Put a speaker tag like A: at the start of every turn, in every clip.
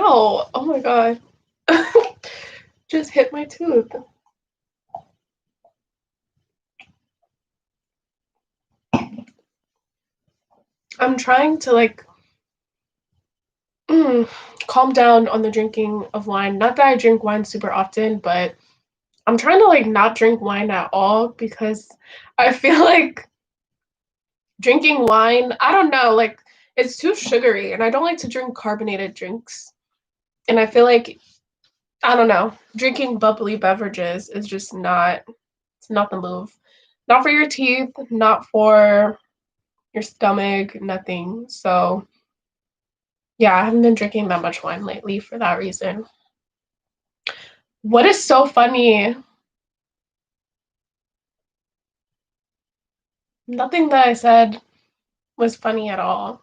A: Ow! Oh my god. Just hit my tooth. I'm trying to like calm down on the drinking of wine. Not that I drink wine super often, but I'm trying to like not drink wine at all because I feel like drinking wine, I don't know, like it's too sugary and I don't like to drink carbonated drinks. And I feel like I don't know, drinking bubbly beverages is just not it's not the move. Not for your teeth, not for your stomach, nothing. So, yeah, I haven't been drinking that much wine lately for that reason. What is so funny? Nothing that I said was funny at all.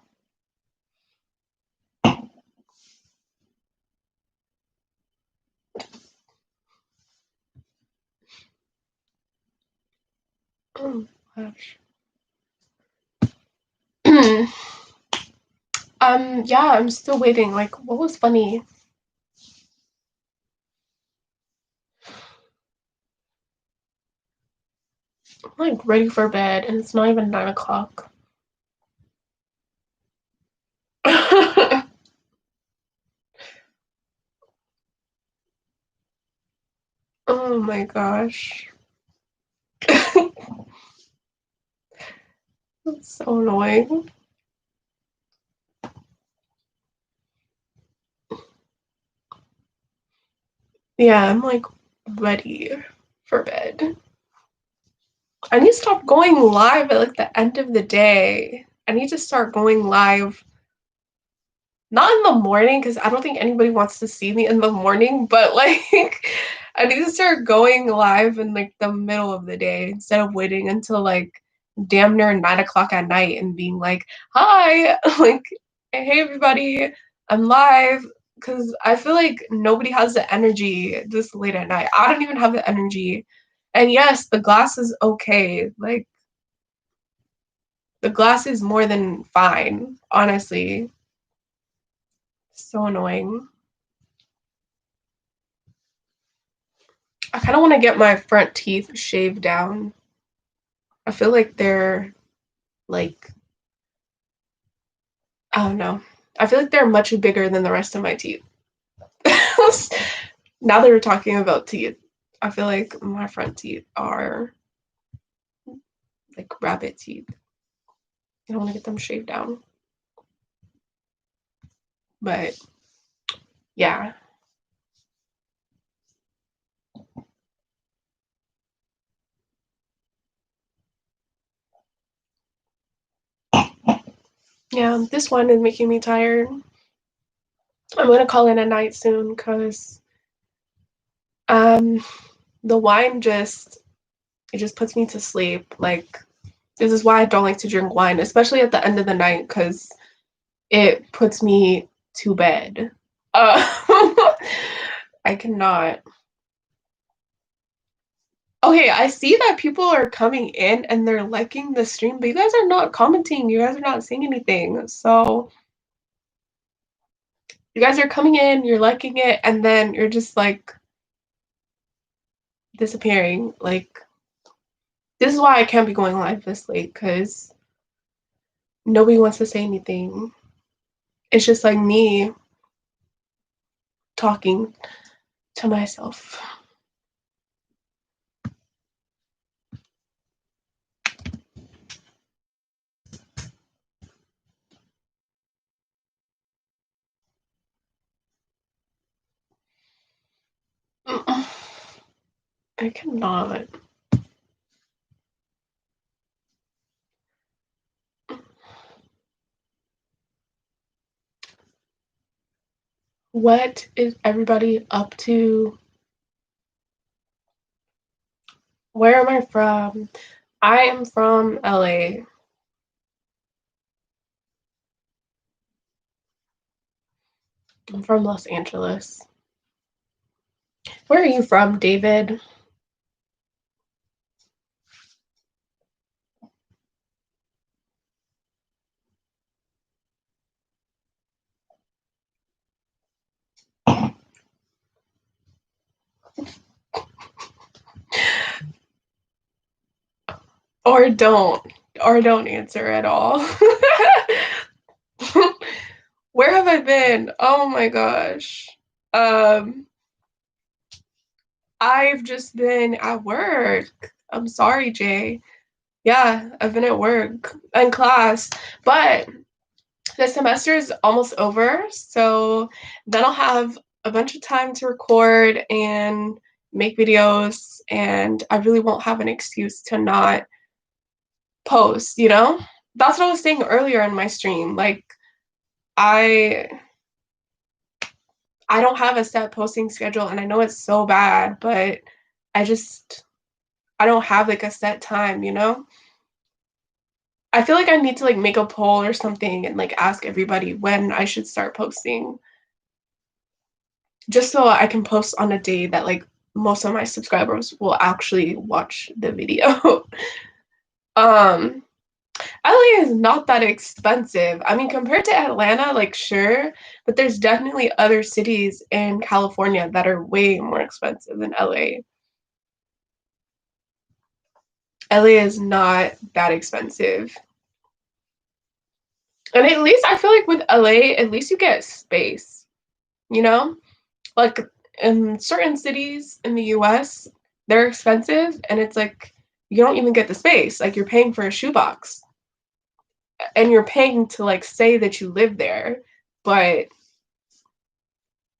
A: Oh gosh. Yeah, I'm still waiting. Like, what was funny? I'm like ready for bed and it's not even 9 o'clock. Oh my gosh. That's so annoying. Yeah, I'm like ready for bed. I need to stop going live at like the end of the day. I need to start going live not in the morning because I don't think anybody wants to see me in the morning, but like I need to start going live in like the middle of the day instead of waiting until like damn near 9 o'clock at night and being like, hi, like, hey everybody, I'm live. Because I feel like nobody has the energy this late at night. I don't even have the energy. And yes, the glass is okay. Like, the glass is more than fine, honestly. So annoying. I kind of want to get my front teeth shaved down. I feel like they're like, I don't know. I feel like they're much bigger than the rest of my teeth. Now that we're talking about teeth, I feel like my front teeth are like rabbit teeth. I want to get them shaved down. But yeah. Yeah, this one is making me tired. I'm gonna call it a night soon because um the wine just it just puts me to sleep. Like this is why I don't like to drink wine, especially at the end of the night, because it puts me to bed. I cannot. Okay, I see that people are coming in and they're liking the stream, but you guys are not commenting. You guys are not saying anything. So you guys are coming in, you're liking it, and then you're just like disappearing. Like this is why I can't be going live this late because nobody wants to say anything. It's just like me talking to myself. I cannot. What is everybody up to? Where am I from? I am from LA. I'm from Los Angeles. Where are you from, David? Or don't answer at all. Where have I been? Oh my gosh. Um, I've just been at work. I'm sorry, Jay. Yeah, I've been at work and class, but the semester is almost over, so then I'll have a bunch of time to record and make videos, and I really won't have an excuse to not post, you know? That's what I was saying earlier in my stream. Like, I I don't have a set posting schedule, and I know it's so bad, but I just I don't have like a set time, you know? I feel like I need to like make a poll or something and like ask everybody when I should start posting, just so I can post on a day that like most of my subscribers will actually watch the video. um LA is not that expensive. I mean, compared to Atlanta, like sure, but there's definitely other cities in California that are way more expensive than LA. LA is not that expensive. And at least I feel like with LA, at least you get space, you know? Like in certain cities in the US, they're expensive and it's like you don't even get the space. Like you're paying for a shoebox and you're paying to like say that you live there, but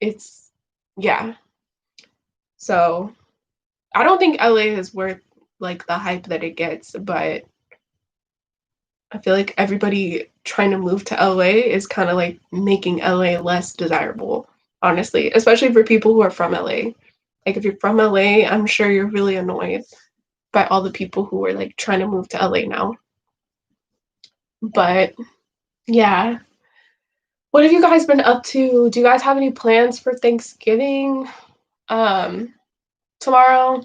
A: it's yeah. So I don't think LA is worth like the hype that it gets, but I feel like everybody trying to move to LA is kind of like making LA less desirable, honestly, especially for people who are from LA. Like if you're from LA, I'm sure you're really annoyed by all the people who are like trying to move to LA now. But yeah. What have you guys been up to? Do you guys have any plans for Thanksgiving? Um Tomorrow?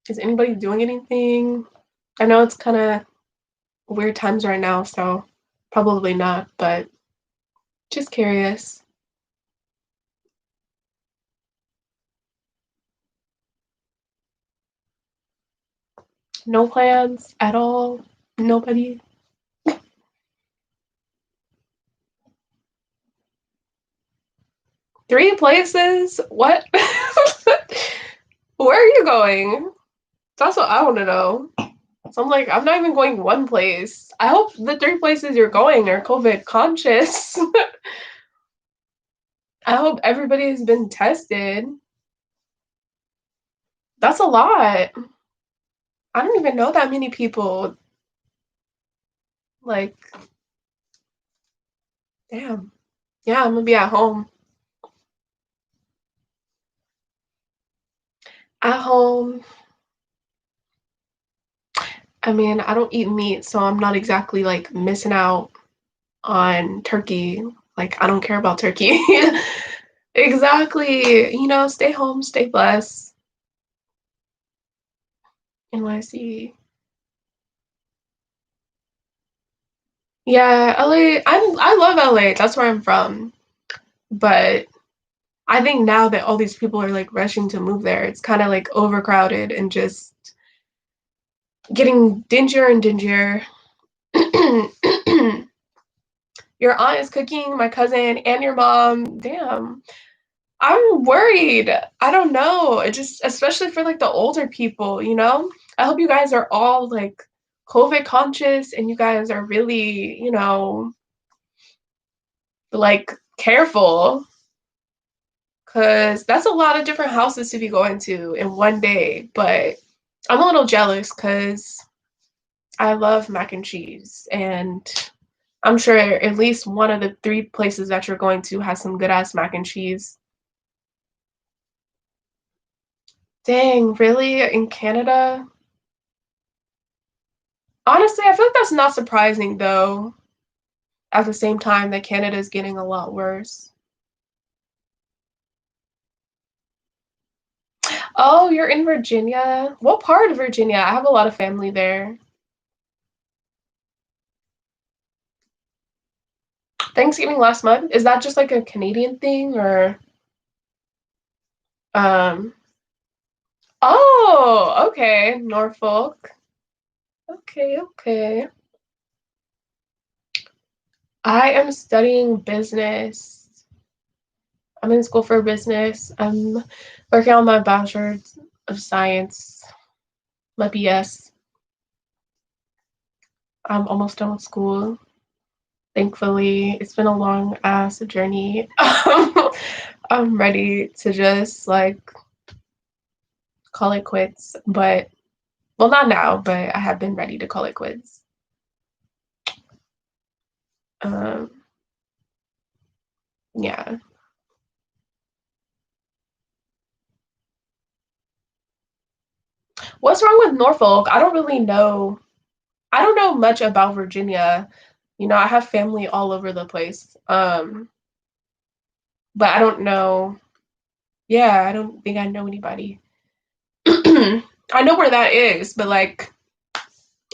A: Is anybody doing anything? I know it's kind of weird times right now, so probably not, but just curious. No plans at all? Nobody? Three places? What? Where are you going? That's what I want to know. So I'm like, I'm not even going one place. I hope the three places you're going are COVID conscious. I hope everybody has been tested. That's a lot. I don't even know that many people. Like, damn. Yeah, I'm gonna be at home. At home. I mean, I don't eat meat, so I'm not exactly like missing out on turkey. Like, I don't care about turkey. Exactly. You know, stay home, stay blessed. NYC. Yeah, LA. I love LA. That's where I'm from. But I think now that all these people are like rushing to move there, it's kind of like overcrowded and just getting dingier and dingier. Your aunt is cooking, my cousin, and your mom. Damn. I'm worried. I don't know. It just, especially for like the older people, you know? I hope you guys are all like COVID conscious and you guys are really, you know, like careful because that's a lot of different houses to be going to in one day. But I'm a little jealous because I love mac and cheese and I'm sure at least one of the three places that you're going to has some good ass mac and cheese. Dang, really? In Canada? Honestly, I feel like that's not surprising though. At the same time that Canada is getting a lot worse. Oh, you're in Virginia? What part of Virginia? I have a lot of family there. Thanksgiving last month? Is that just like a Canadian thing or um oh, okay, Norfolk. Okay, okay. I am studying business. I'm in school for business. I'm working on my bachelor's of science, my BS. I'm almost done with school. Thankfully, it's been a long ass journey. I'm ready to just like call it quits, but well, not now, but I have been ready to call it quits. Um, yeah. What's wrong with Norfolk? I don't really know. I don't know much about Virginia. You know, I have family all over the place. But I don't know. Yeah, I don't think I know anybody. I know where that is, but like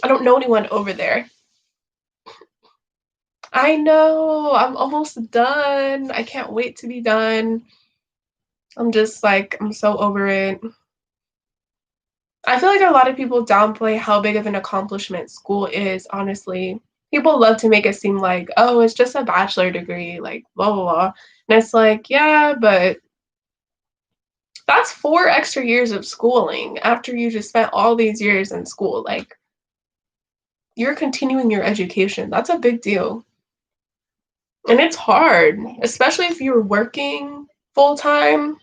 A: I don't know anyone over there. I know. I'm almost done. I can't wait to be done. I'm just like I'm so over it. I feel like a lot of people downplay how big of an accomplishment school is, honestly. People love to make it seem like, oh, it's just a bachelor degree, like blah blah blah. And it's like, yeah, but that's 4 extra years of schooling after you just spent all these years in school. Like you're continuing your education. That's a big deal. And it's hard, especially if you're working full time.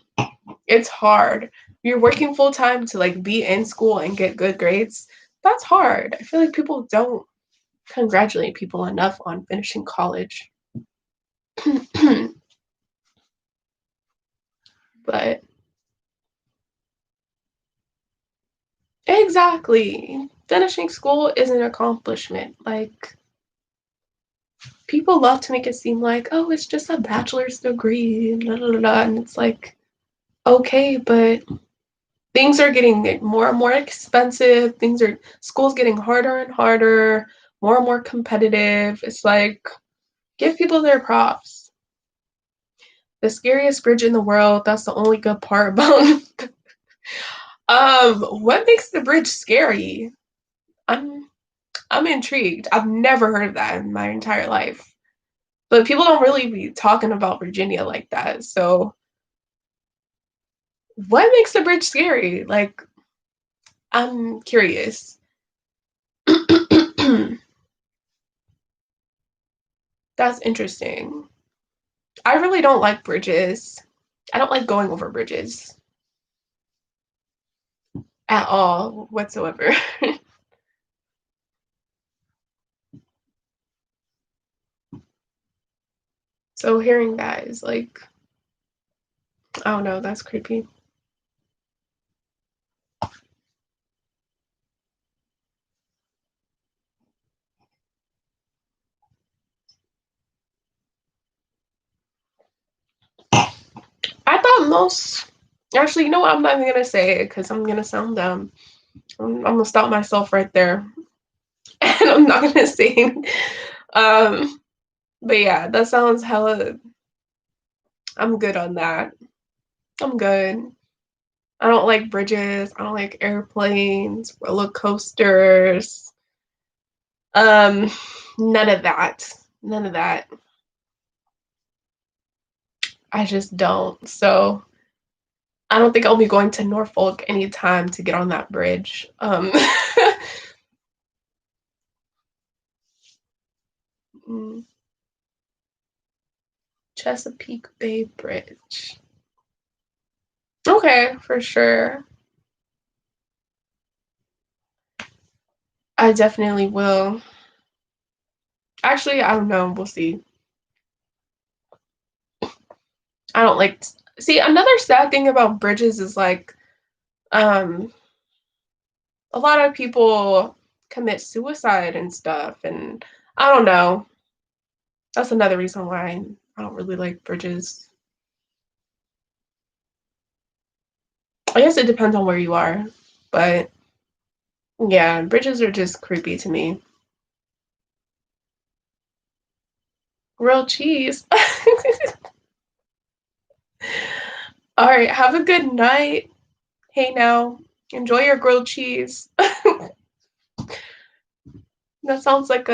A: It's hard. You're working full time to like be in school and get good grades. That's hard. I feel like people don't congratulate people enough on finishing college. But exactly. Finishing school is an accomplishment. Like people love to make it seem like, oh, it's just a bachelor's degree, blah, blah, blah. And it's like, okay, but things are getting more and more expensive. School's getting harder and harder, more and more competitive. It's like, give people their props. The scariest bridge in the world, that's the only good part about what makes the bridge scary? I'm I'm intrigued. I've never heard of that in my entire life. But people don't really be talking about Virginia like that. So what makes the bridge scary? Like, I'm curious. That's interesting. I really don't like bridges. I don't like going over bridges at all whatsoever. So hearing that is like, I don't know, that's creepy. I thought most, actually, you know what? I'm not even gonna say it because I'm gonna sound dumb. I'm gonna stop myself right there, and I'm not gonna say it. Um, but yeah, that sounds hella. I'm good on that. I'm good. I don't like bridges. I don't like airplanes, roller coasters. Um, none of that. None of that. I just don't. So I don't think I'll be going to Norfolk anytime to get on that bridge. Chesapeake Bay Bridge. Okay, for sure. I definitely will. Actually, I don't know. We'll see. I don't like. See, another sad thing about bridges is like, um, a lot of people commit suicide and stuff, and I don't know. That's another reason why I don't really like bridges. I guess it depends on where you are, but yeah, bridges are just creepy to me. Grilled cheese. All right, have a good night. Hey now, enjoy your grilled cheese. That sounds like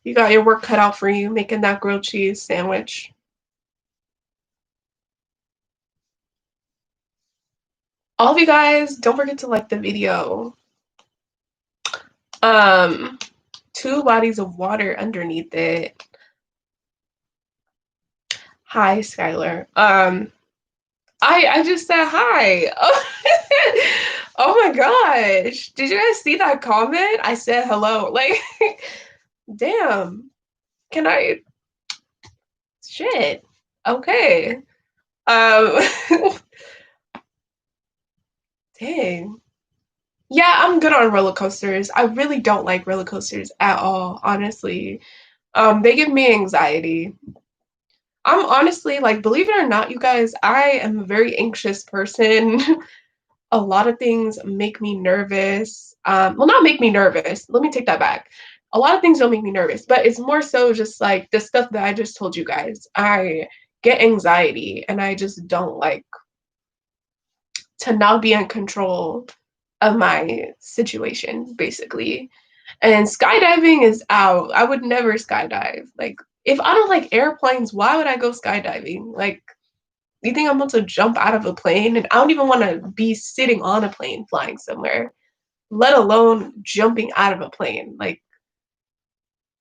A: you got your work cut out for you making that grilled cheese sandwich. All of you guys, don't forget to like the video. Um, 2 bodies of water underneath it. Hi, Skylar. I just said hi. Oh my gosh. Did you guys see that comment? I said hello. Like, damn. Can I? Shit. Okay. Um, dang. Yeah, I'm good on roller coasters. I really don't like roller coasters at all, honestly. They give me anxiety. I'm honestly like, believe it or not, you guys, I am a very anxious person. A lot of things make me nervous. Well, not make me nervous. Let me take that back. A lot of things don't make me nervous, but it's more so just like the stuff that I just told you guys. I get anxiety and I just don't like to not be in control of my situation, basically. And skydiving is out. I would never skydive. Like, if I don't like airplanes, why would I go skydiving? Like, you think I'm about to jump out of a plane? And I don't even want to be sitting on a plane flying somewhere, let alone jumping out of a plane. Like,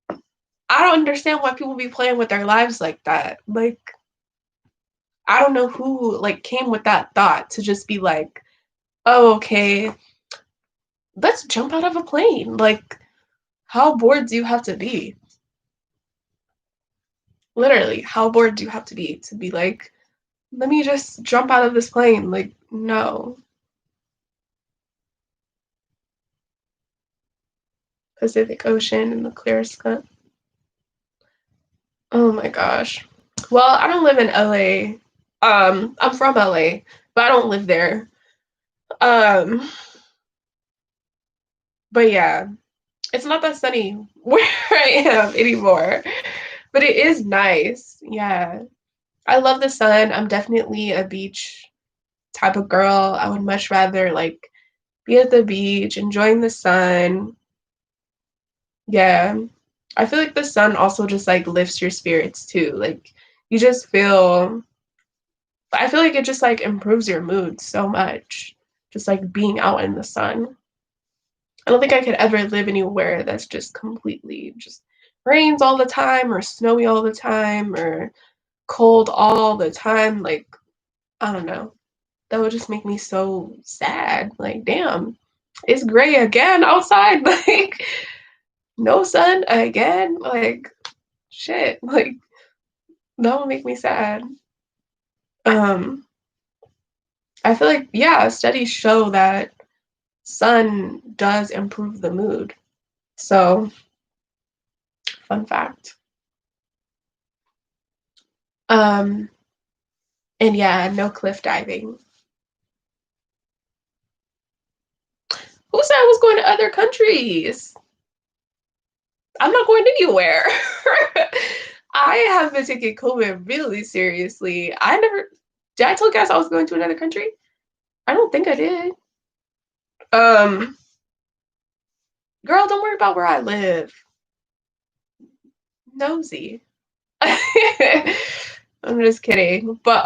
A: I don't understand why people be playing with their lives like that. Like, I don't know who like came with that thought to just be like, oh, okay, let's jump out of a plane. Like, how bored do you have to be? Literally, how bored do you have to be like, let me just jump out of this plane? Like, no. Pacific Ocean and the clear sky. Oh my gosh. Well, I don't live in LA. I'm from LA, but I don't live there. Um, but yeah, it's not that sunny where I am anymore. But it is nice. Yeah. I love the sun. I'm definitely a beach type of girl. I would much rather like be at the beach, enjoying the sun. Yeah. I feel like the sun also just like lifts your spirits too. Like you just feel I feel like it just like improves your mood so much. Just like being out in the sun. I don't think I could ever live anywhere that's just completely just rains all the time or snowy all the time or cold all the time. Like, I don't know. That would just make me so sad. Like, damn, it's gray again outside. Like, no sun again. Like, shit. Like, that would make me sad. Um, I feel like, yeah, studies show that sun does improve the mood. So, fun fact. Um, and yeah, no cliff diving. Who said I was going to other countries? I'm not going anywhere. I have been taking COVID really seriously. I never did I tell you guys I was going to another country? I don't think I did. Um, girl, don't worry about where I live. Nosy. I'm just kidding. But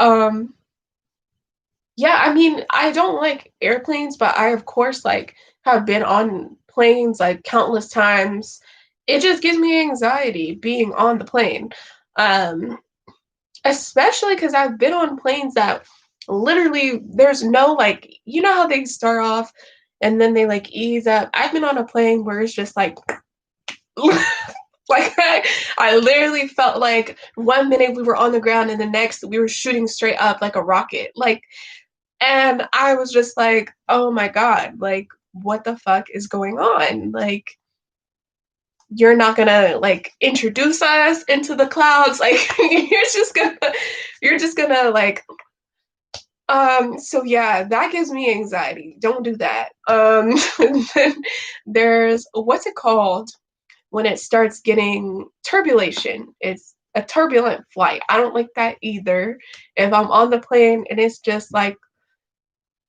A: yeah, I mean, I don't like airplanes, but I of course like have been on planes like countless times. It just gives me anxiety being on the plane. Um, Especially because I've been on planes that literally there's no like, you know how they start off and then they like ease up. I've been on a plane where it's just like like I literally felt like 1 minute we were on the ground and the next we were shooting straight up like a rocket. Like, and I was just like, oh my God, like what the fuck is going on? Like, you're not gonna like introduce us into the clouds. Like you're just gonna like so yeah, that gives me anxiety. Don't do that. Then there's what's it called when it starts getting turbulation. It's a turbulent flight. I don't like that either. If I'm on the plane and it's just like,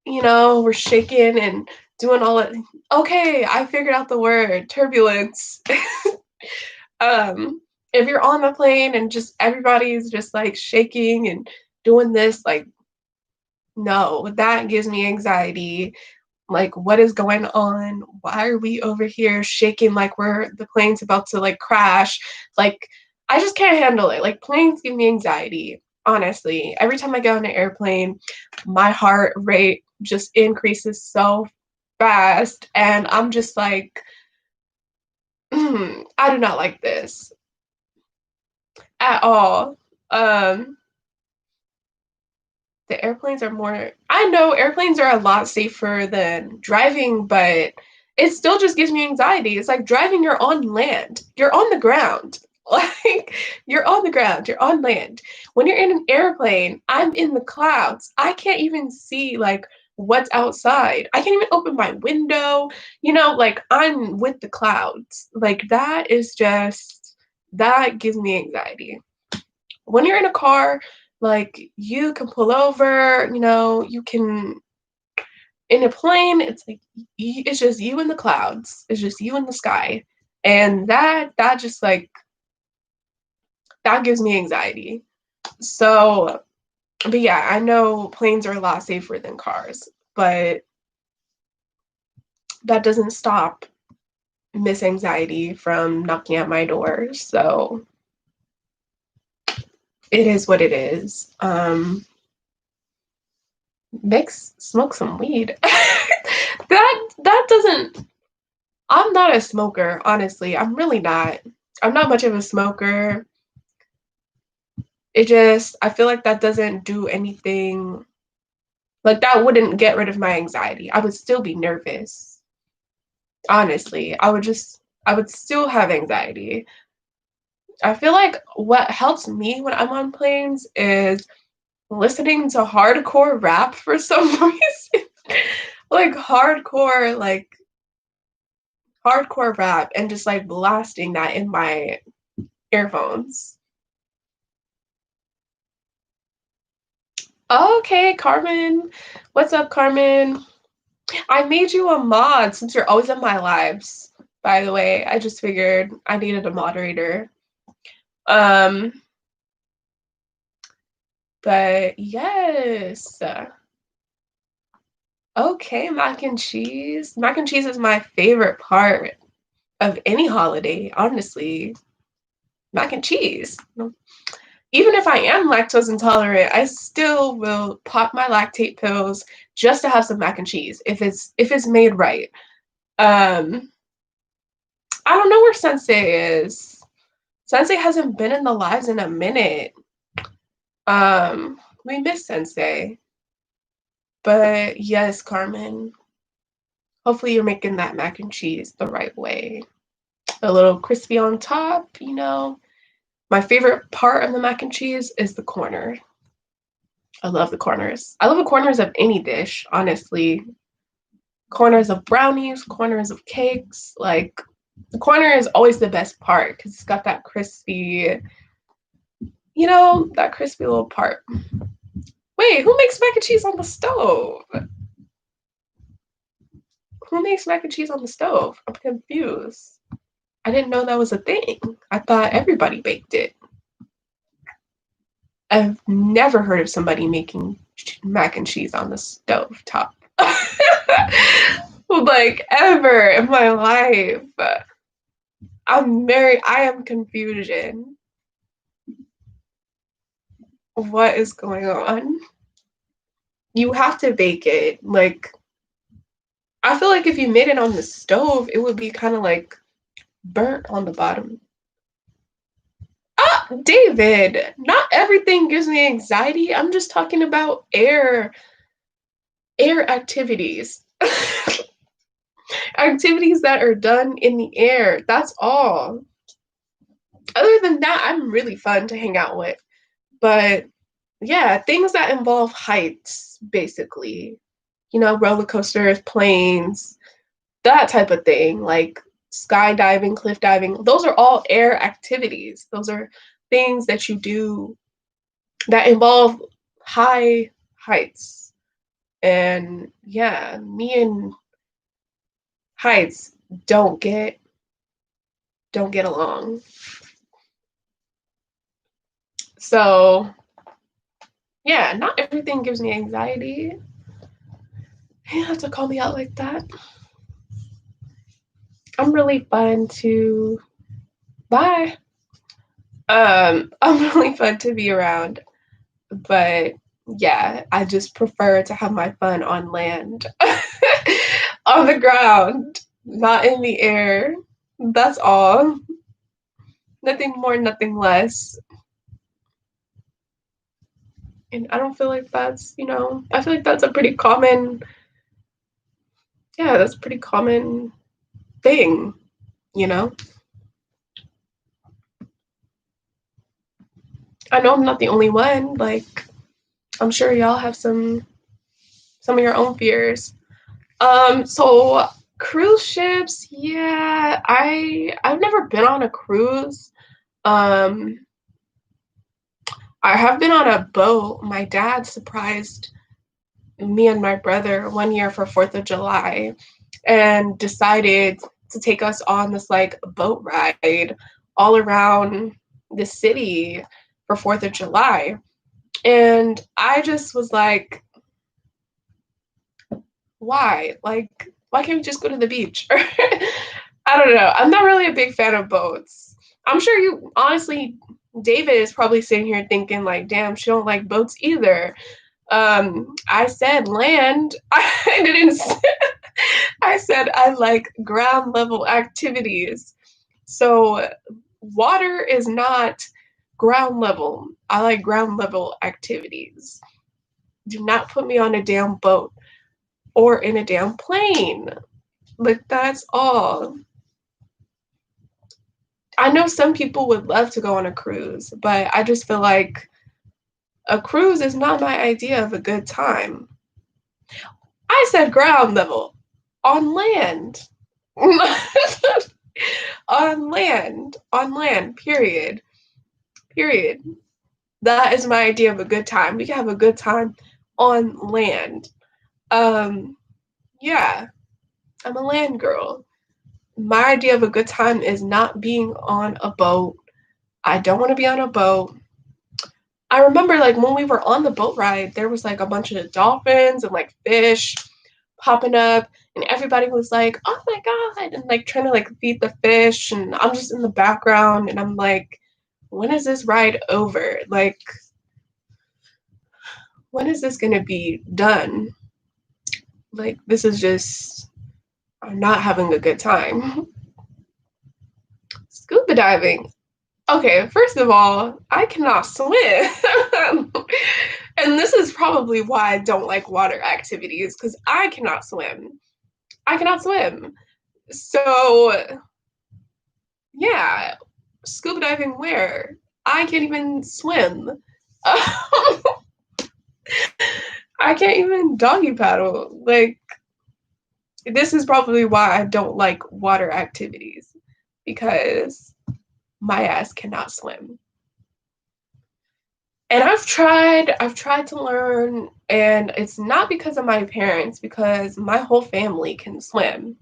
A: we're shaking and doing all it. Okay, I figured out the word turbulence. um, if you're on the plane and just everybody's just like shaking and doing this, like, no, that gives me anxiety. Like, what is going on? Why are we over here shaking like the plane's about to like crash? Like, I just can't handle it. Like, planes give me anxiety, honestly. Every time I get on an airplane, my heart rate just increases so fast. And I'm just like, I do not like this at all. Um, the airplanes are more, I know airplanes are a lot safer than driving, but it still just gives me anxiety. It's like driving, you're on land, you're on the ground. Like, you're on the ground, you're on land. When you're in an airplane, I'm in the clouds. I can't even see like what's outside. I can't even open my window. Like, I'm with the clouds. Like, that gives me anxiety. When you're in a car, like, you can pull over, you can, in a plane, it's like it's just you in the clouds. It's just you in the sky. And that just like that gives me anxiety. So, but yeah, I know planes are a lot safer than cars, but that doesn't stop Miss Anxiety from knocking at my door. So it is what it is. Smoke some weed. That doesn't. I'm not a smoker, honestly. I'm really not. I'm not much of a smoker. I feel like that doesn't do anything. Like, that wouldn't get rid of my anxiety. I would still be nervous. Honestly, I would still have anxiety. I feel like what helps me when I'm on planes is listening to hardcore rap for some reason. Like, hardcore rap, and just like blasting that in my earphones. Okay, Carmen. What's up, Carmen? I made you a mod since you're always in my lives. By the way, I just figured I needed a moderator. Um, but yes. Okay, mac and cheese. Mac and cheese is my favorite part of any holiday, honestly. Mac and cheese. Even if I am lactose intolerant, I still will pop my lactate pills just to have some mac and cheese if it's made right. Um, I don't know where Sensei is. Sensei hasn't been in the lives in a minute. We miss Sensei. But yes, Carmen. Hopefully you're making that mac and cheese the right way. A little crispy on top. My favorite part of the mac and cheese is the corner. I love the corners. I love the corners of any dish, honestly. Corners of brownies, corners of cakes. Like, the corner is always the best part because it's got that crispy little part. Wait, who makes mac and cheese on the stove? Who makes mac and cheese on the stove? I'm confused. I didn't know that was a thing. I thought everybody baked it. I've never heard of somebody making mac and cheese on the stove top. Like, ever in my life. I am confusion. What is going on? You have to bake it. Like, I feel like if you made it on the stove, it would be kind of like burnt on the bottom. Ah, David, not everything gives me anxiety. I'm just talking about air activities. Activities that are done in the air. That's all. Other than that, I'm really fun to hang out with. But yeah, things that involve heights, basically. Roller coasters, planes, that type of thing, like skydiving, cliff diving. Those are all air activities. Those are things that you do that involve high heights. And yeah, heights don't get along. So yeah, not everything gives me anxiety. You have to call me out like that. I'm really fun to bye. I'm really fun to be around, but yeah, I just prefer to have my fun on land. On the ground, not in the air. That's all. Nothing more, nothing less. And I don't feel like that's, I feel like that's a pretty common, yeah, that's a pretty common thing, you know? I know I'm not the only one. Like, I'm sure y'all have some of your own fears. So cruise ships, yeah, I've never been on a cruise. Um, I have been on a boat. My dad surprised me and my brother one year for 4th of July and decided to take us on this like boat ride all around the city for 4th of July. And I just was like, why? Like, why can't we just go to the beach? I don't know. I'm not really a big fan of boats. I'm sure you honestly, David is probably sitting here thinking like, damn, she don't like boats either. I said land. I didn't say, I said I like ground level activities. So water is not ground level. I like ground level activities. Do not put me on a damn boat or in a damn plane. Like, that's all. I know some people would love to go on a cruise, but I just feel like a cruise is not my idea of a good time. I said ground level on land. On land, period. Period. That is my idea of a good time. We can have a good time on land. Um, yeah, I'm a land girl. My idea of a good time is not being on a boat. I don't want to be on a boat. I remember like when we were on the boat ride, there was like a bunch of dolphins and like fish popping up, and everybody was like, "Oh my god!" and like trying to like feed the fish, and I'm just in the background, and I'm like, "When is this ride over? Like, when is this gonna be done? Like, this is just, I'm not having a good time." Scuba diving. Okay, first of all, I cannot swim. And this is probably why I don't like water activities, because I cannot swim. I cannot swim. So, yeah, scuba diving where? I can't even swim. I can't even doggy paddle. Like, this is probably why I don't like water activities, because my ass cannot swim. And I've tried to learn, and it's not because of my parents, because my whole family can swim.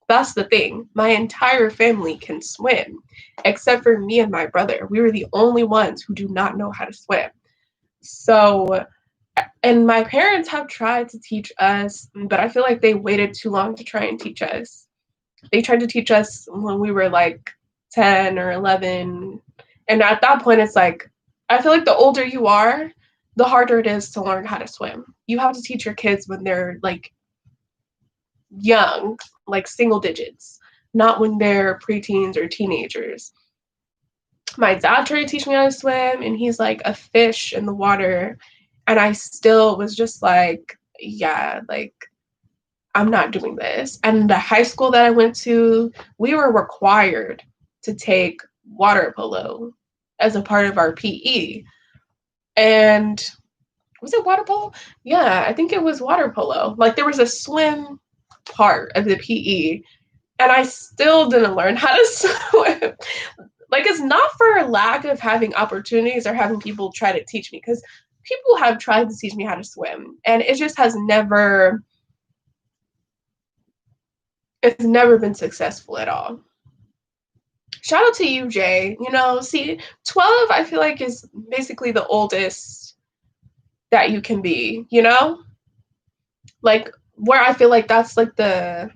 A: That's the thing. My entire family can swim, except for me and my brother. We were the only ones who do not know how to swim. So, and my parents have tried to teach us, but I feel like they waited too long to try and teach us. They tried to teach us when we were like 10 or 11. And at that point, it's like, I feel like the older you are, the harder it is to learn how to swim. You have to teach your kids when they're like young, like single digits, not when they're preteens or teenagers. My dad tried to teach me how to swim, and he's like a fish in the water. And I still was just like, yeah, like, I'm not doing this. And the high school that I went to, we were required to take water polo as a part of our PE. And was it water polo? Yeah, I think it was water polo. Like, there was a swim part of the PE, and I still didn't learn how to swim. Like, it's not for lack of having opportunities or having people try to teach me, because people have tried to teach me how to swim, and it just has never It's never been successful at all. Shout out to you, Jay. You know, see, 12, I feel like, is basically the oldest that you can be, you know? Like, where I feel like that's like the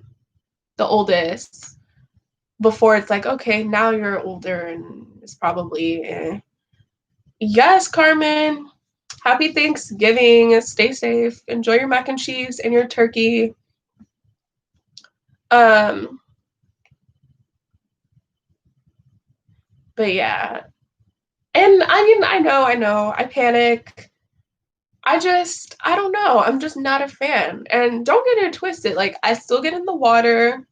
A: oldest before it's like, okay, now you're older and it's probably Yes, Carmen. Happy Thanksgiving. Stay safe. Enjoy your mac and cheese and your turkey. Um, but yeah. And I mean, I know, I panic. I don't know. I'm just not a fan. And don't get it twisted. Like, I still get in the water.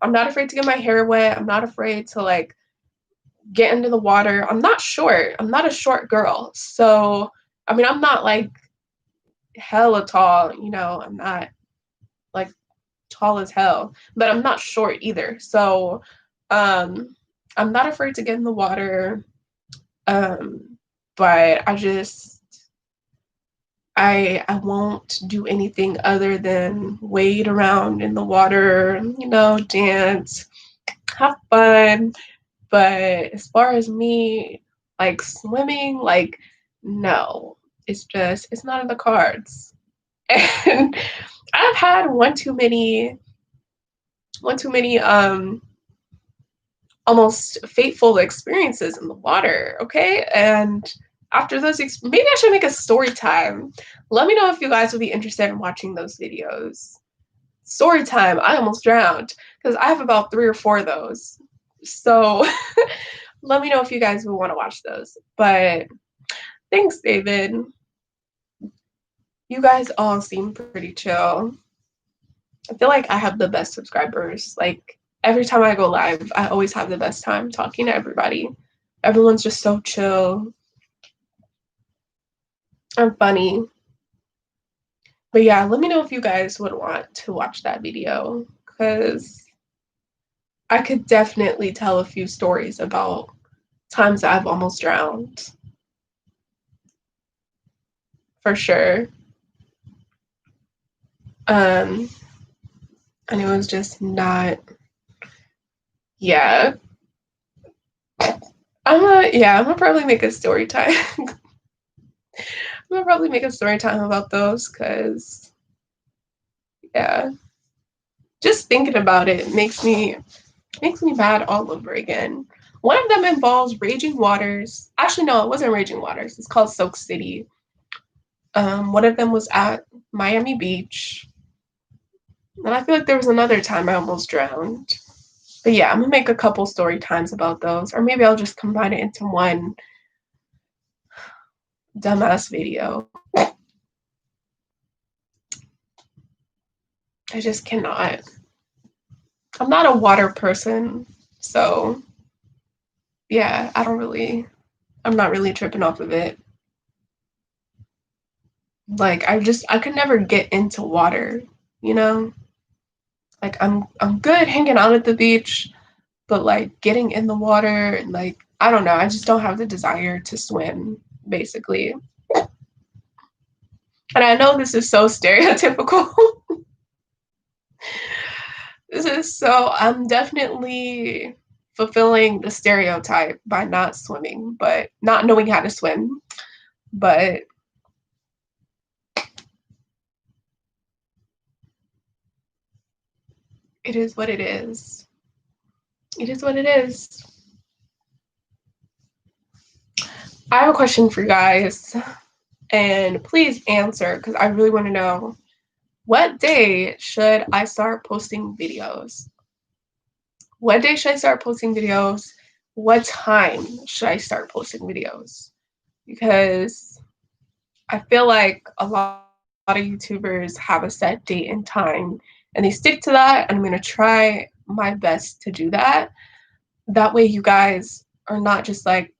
A: I'm not afraid to get my hair wet. I'm not afraid to, like, get into the water. I'm not short. I'm not a short girl. So, I mean, I'm not, like, hella tall. You know, I'm not, like, tall as hell, but I'm not short either. So, um, I'm not afraid to get in the water. Um, but I won't do anything other than wade around in the water, you know, dance, have fun. But as far as me, like, swimming, like, no, it's not in the cards. And I've had one too many almost fateful experiences in the water, okay? And after those, maybe I should make a story time. Let me know if you guys would be interested in watching those videos. Story time, I almost drowned, because I have about 3 or 4 of those. So let me know if you guys would want to watch those. But thanks, David. You guys all seem pretty chill. I feel like I have the best subscribers. Like, every time I go live, I always have the best time talking to everybody. Everyone's just so chill and funny. But yeah, let me know if you guys would want to watch that video, because I could definitely tell a few stories about times that I've almost drowned. For sure. And it was just not, yeah. I'm gonna probably make a story time. I'm gonna probably make a story time about those, because yeah, just thinking about it makes me mad all over again. One of them involves Raging Waters. Actually, no, it wasn't Raging Waters. It's called Soak City. One of them was at Miami Beach, and I feel like there was another time I almost drowned. But yeah, I'm gonna make a couple story times about those, or maybe I'll just combine it into one dumbass video. I just cannot. I'm not a water person, so yeah, I'm not really tripping off of it. Like, I could never get into water, you know? Like, I'm good hanging out at the beach, but like getting in the water, like, I don't know, I just don't have the desire to swim, basically. And I know this is so stereotypical. I'm definitely fulfilling the stereotype by not swimming, but not knowing how to swim. But it is what it is. It is what it is. I have a question for you guys, and please answer, because I really want to know, what day should I start posting videos? What day should I start posting videos? What time should I start posting videos? Because I feel like a lot of YouTubers have a set date and time, and they stick to that, and I'm going to try my best to do that. That way you guys are not just like,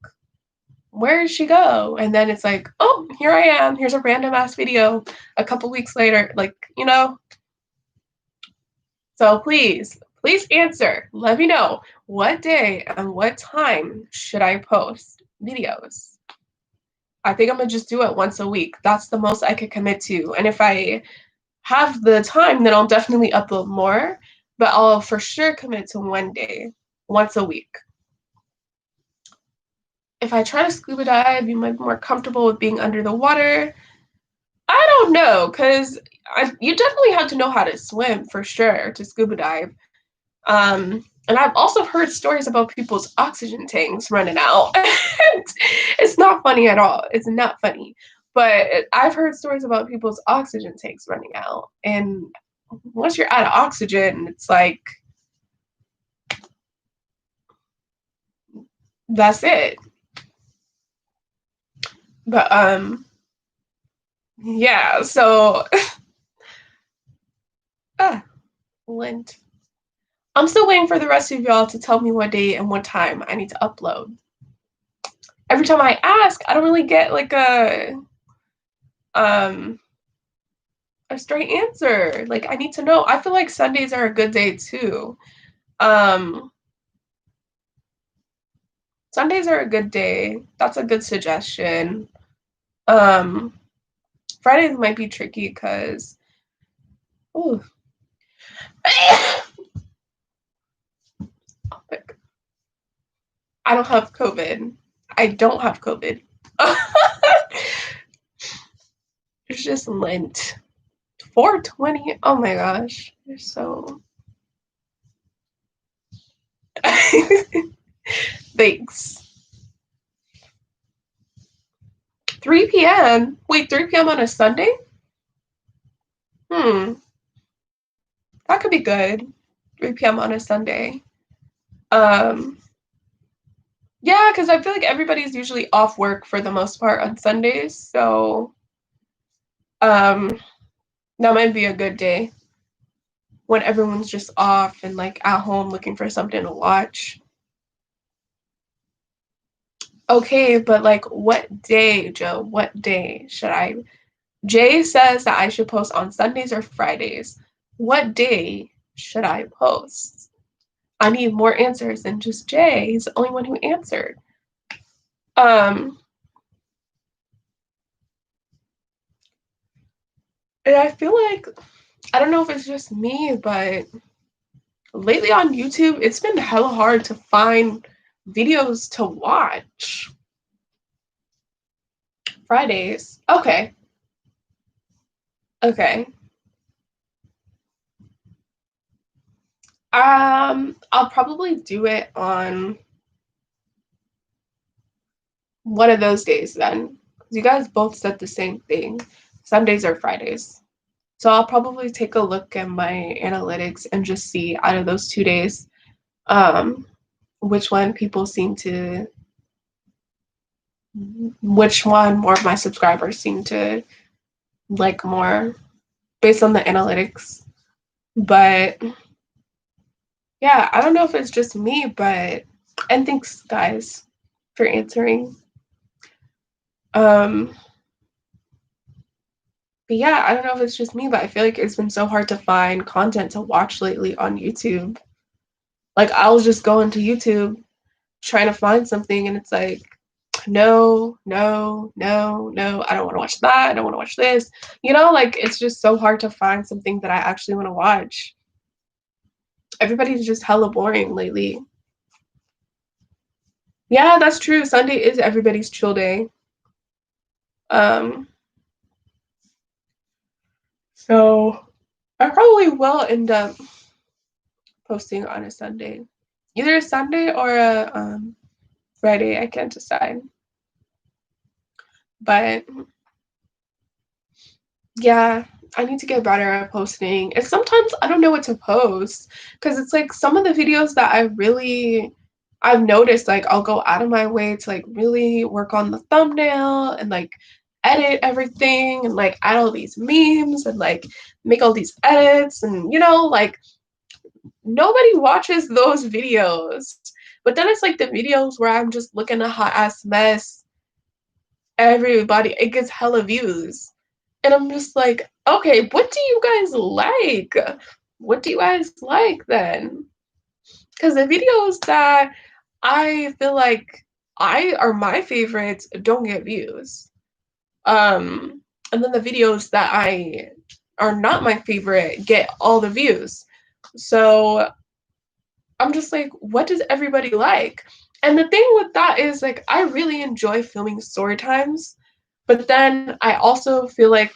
A: where did she go? And then it's like, oh, here I am. Here's a random ass video a couple weeks later. Like, you know? So please answer. Let me know, what day and what time should I post videos? I think I'm gonna just do it once a week. That's the most I could commit to. And if I have the time, then I'll definitely upload more. but I'll for sure commit to one day, once a week. If I try to scuba dive, you might be more comfortable with being under the water. I don't know, because you definitely have to know how to swim for sure to scuba dive. And I've also heard stories about people's oxygen tanks running out. It's not funny at all. It's not funny. But I've heard stories about people's oxygen tanks running out. And once you're out of oxygen, it's like, that's it. But yeah, so ah, Lint. I'm still waiting for the rest of y'all to tell me what day and what time I need to upload. Every time I ask, I don't really get like um a straight answer. Like I need to know. I feel like Sundays are a good day too. Um Sundays are a good day. That's a good suggestion. Um Fridays might be tricky because I don't have COVID. I don't have COVID. It's just Lent. 420. Oh my gosh. You're so thanks. 3 p.m. Wait, 3 p.m. on a Sunday? That could be good. 3 p.m. on a Sunday. Um, yeah, because I feel like everybody's usually off work for the most part on Sundays, so um, that might be a good day when everyone's just off and like at home looking for something to watch. Okay, but like what day, Joe? What day should I? Jay says that I should post on Sundays or Fridays. What day should I post? I need more answers than just Jay. He's the only one who answered. Um, and I feel like I don't know if it's just me, but lately on YouTube, it's been hella hard to find videos to watch. Fridays. Okay. Okay. I'll probably do it on one of those days then. You guys both said the same thing. Sundays or Fridays. So I'll probably take a look at my analytics and just see out of those 2 days, um, which one people seem to, which one more of my subscribers seem to like more based on the analytics. But yeah, I don't know if it's just me, but, and thanks guys for answering. Um, but yeah, I don't know if it's just me, but I feel like it's been so hard to find content to watch lately on YouTube. Like I'll just go into YouTube trying to find something and it's like, no, no, no, no, I don't want to watch that. I don't want to watch this. You know, like it's just so hard to find something that I actually want to watch. Everybody's just hella boring lately. Yeah, that's true. Sunday is everybody's chill day. Um, so I probably will end up posting on a Sunday. Either a Sunday or a Friday, I can't decide. But yeah, I need to get better at posting. And sometimes I don't know what to post because it's like some of the videos that I've noticed, like I'll go out of my way to like really work on the thumbnail and like edit everything and like add all these memes and like make all these edits and like nobody watches those videos. But then it's like the videos where I'm just looking a hot ass mess. Everybody, it gets hella views. And I'm just like, okay, what do you guys like? What do you guys like then? Because the videos that I feel like I are my favorites don't get views. And then the videos that I are not my favorite get all the views. So I'm just like, what does everybody like? And the thing with that is, like, I really enjoy filming story times, but then I also feel like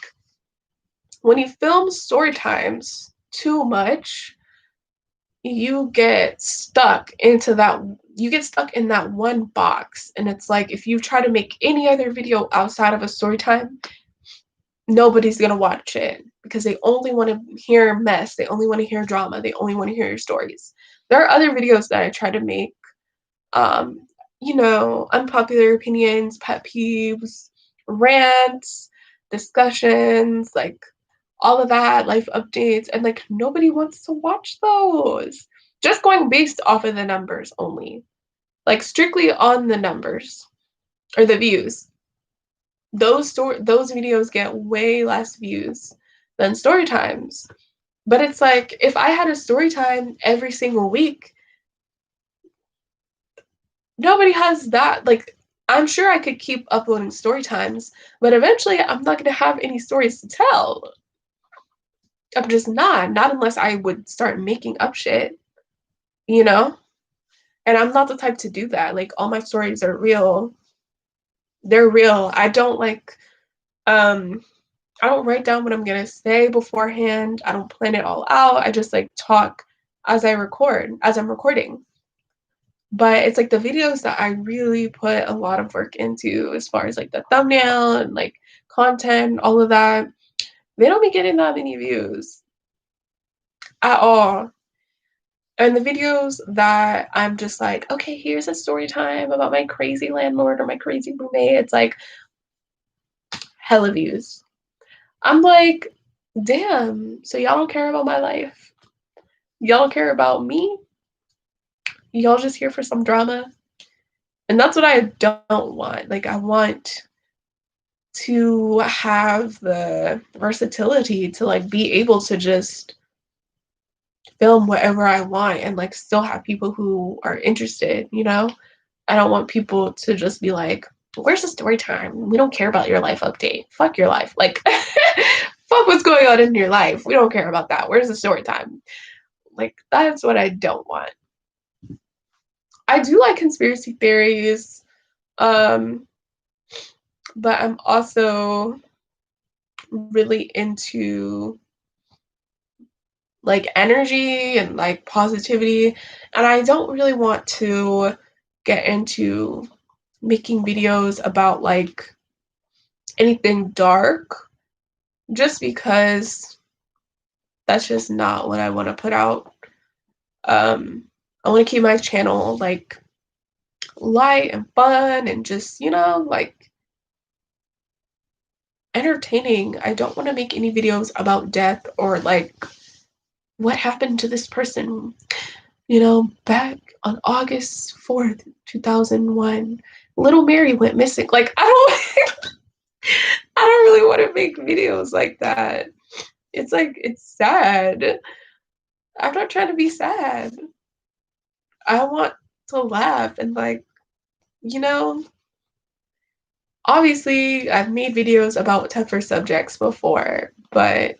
A: when you film story times too much, you get stuck into that you get stuck in that one box. And it's like, if you try to make any other video outside of a story time, nobody's gonna watch it because they only want to hear mess, they only want to hear drama, they only want to hear your stories. There are other videos that I try to make, um, unpopular opinions, pet peeves, rants, discussions, like all of that, life updates, and like nobody wants to watch those. Just going based off of the numbers only, like strictly on the numbers or the views. Those videos get way less views than story times. But it's like, if I had a story time every single week, nobody has that. Like, I'm sure I could keep uploading story times, but eventually I'm not gonna have any stories to tell. I'm just not unless I would start making up shit, you know? And I'm not the type to do that. Like, all my stories are real. They're real. Um I don't write down what I'm gonna say beforehand. I don't plan it all out. I just like talk as I'm recording. But it's like the videos that I really put a lot of work into, as far as like the thumbnail and like content, all of that, they don't be getting that many views at all. And the videos that I'm just like, okay, here's a story time about my crazy landlord or my crazy roommate, it's like hella views. I'm like, damn, so y'all don't care about my life? Y'all don't care about me? Y'all just here for some drama? And that's what I don't want. Like, I want to have the versatility to like be able to just film whatever I want and like still have people who are interested, you know? I don't want people to just be like, where's the story time? We don't care about your life update. Fuck your life. Like, fuck what's going on in your life. We don't care about that. Where's the story time? Like, that's what I don't want. I do like conspiracy theories, um, but I'm also really into like energy and like positivity. And I don't really want to get into making videos about like anything dark, just because that's just not what I want to put out. Um, I want to keep my channel like light and fun and just, like entertaining. I don't want to make any videos about death or like what happened to this person, back on August 4th, 2001. Little Mary went missing. Like, I don't really want to make videos like that. It's like, it's sad. I'm not trying to be sad. I want to laugh and like, you know, obviously I've made videos about tougher subjects before, but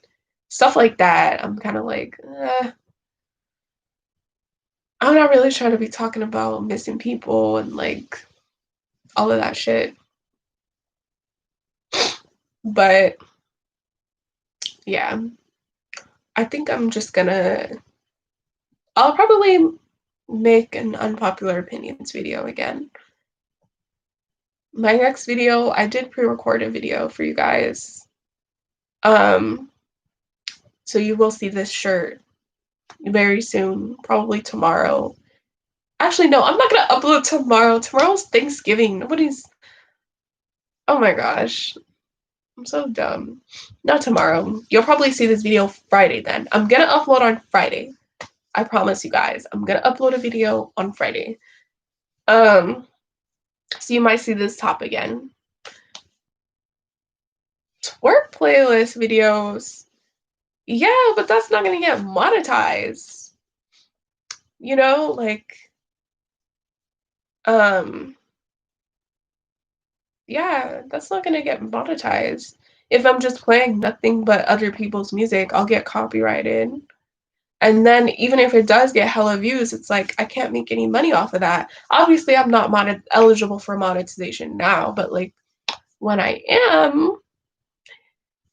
A: stuff like that, I'm kind of like, I'm not really trying to be talking about missing people and like all of that shit. But yeah, I think I'll probably make an unpopular opinions video again. My next video, I did pre-record a video for you guys. Um, so you will see this shirt very soon, probably tomorrow. Actually, no, I'm not gonna upload tomorrow. Tomorrow's Thanksgiving. Oh my gosh. I'm so dumb. Not tomorrow. You'll probably see this video Friday then. I'm gonna upload on Friday. I promise you guys. I'm gonna upload a video on Friday. So you might see this top again. Twerk playlist videos. Yeah, but that's not gonna get monetized. Like, um, yeah, that's not gonna get monetized. If I'm just playing nothing but other people's music, I'll get copyrighted. And then even if it does get hella views, it's like I can't make any money off of that. Obviously, I'm not eligible for monetization now, but like when I am,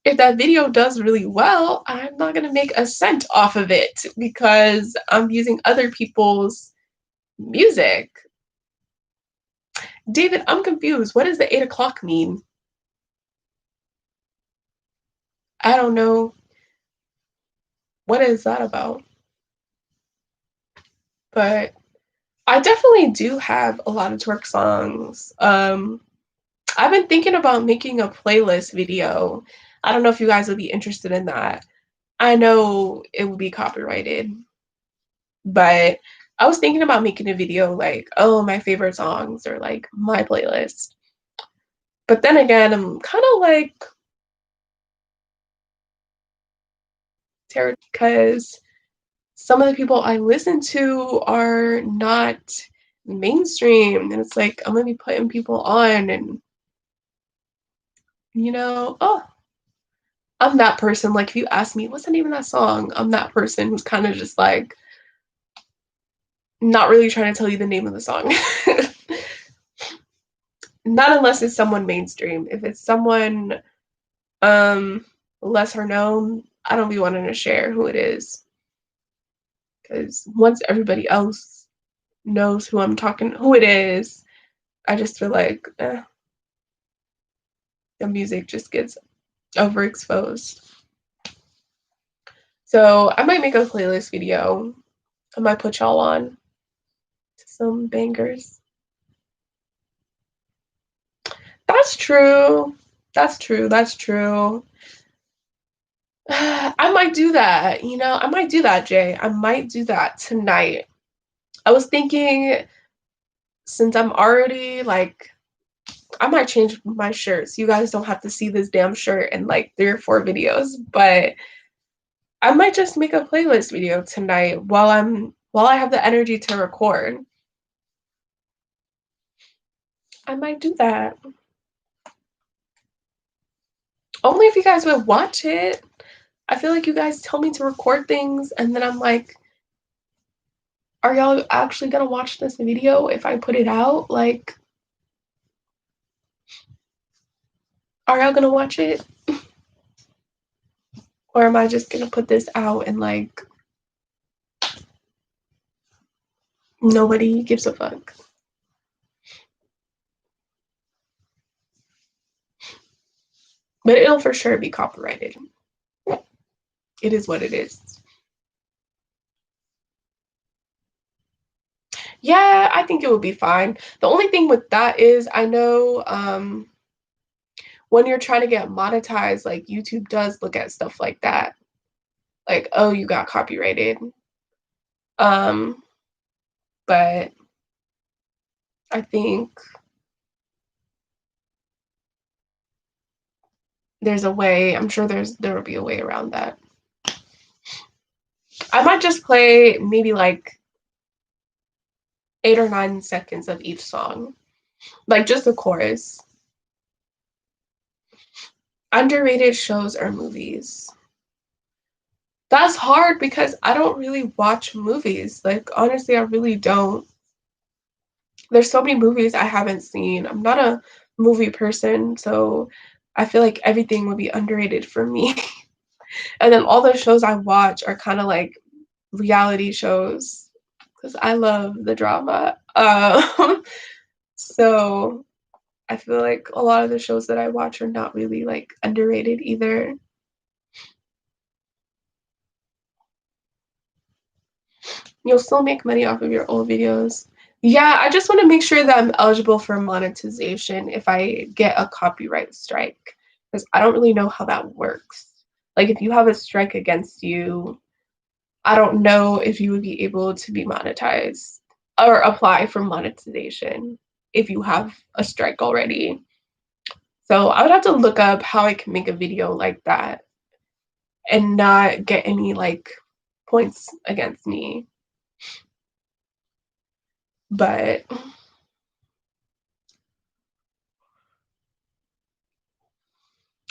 A: if that video does really well, I'm not gonna make a cent off of it because I'm using other people's music. David, I'm confused. What does the 8 o'clock mean? I don't know. What is that about? But I definitely do have a lot of twerk songs. I've been thinking about making a playlist video. I don't know if you guys would be interested in that. I know it would be copyrighted, but I was thinking about making a video like, oh, my favorite songs or like my playlist. But then again, I'm kind of like, because some of the people I listen to are not mainstream. And it's like, I'm going to be putting people on and, oh, I'm that person. Like, if you ask me, what's the name of that song? I'm that person who's kind of just like, not really trying to tell you the name of the song. Not unless it's someone mainstream. If it's someone lesser known, I don't be wanting to share who it is. Because once everybody else knows who it is, I just feel like the music just gets overexposed. So I might make a playlist video. I might put y'all on to some bangers. That's true. That's true. That's true. I might do that. I might do that, Jay. I might do that tonight. I was thinking, since I'm already like, I might change my shirt so you guys don't have to see this damn shirt in like 3 or 4 videos, but I might just make a playlist video tonight while I have the energy to record. I might do that. Only if you guys would watch it. I feel like you guys tell me to record things and then I'm like, are y'all actually gonna watch this video if I put it out? Like, are y'all gonna watch it? Or am I just gonna put this out and like nobody gives a fuck? But it'll for sure be copyrighted. It is what it is. Yeah, I think it would be fine. The only thing with that is I know when you're trying to get monetized, like YouTube does look at stuff like that. Like, oh, you got copyrighted. Um, but I think there's a way. I'm sure there will be a way around that. I might just play maybe like 8 or 9 seconds of each song, like just the chorus. Underrated shows or movies. That's hard because I don't really watch movies. Like, honestly, I really don't. There's so many movies I haven't seen. I'm not a movie person, so I feel like everything would be underrated for me. And then all the shows I watch are kind of like reality shows because I love the drama. So I feel like a lot of the shows that I watch are not really like underrated either. You'll still make money off of your old videos. Yeah, I just want to make sure that I'm eligible for monetization if I get a copyright strike, because I don't really know how that works. Like, if you have a strike against you, I don't know if you would be able to be monetized or apply for monetization if you have a strike already. So I would have to look up how I can make a video like that and not get any like points against me. But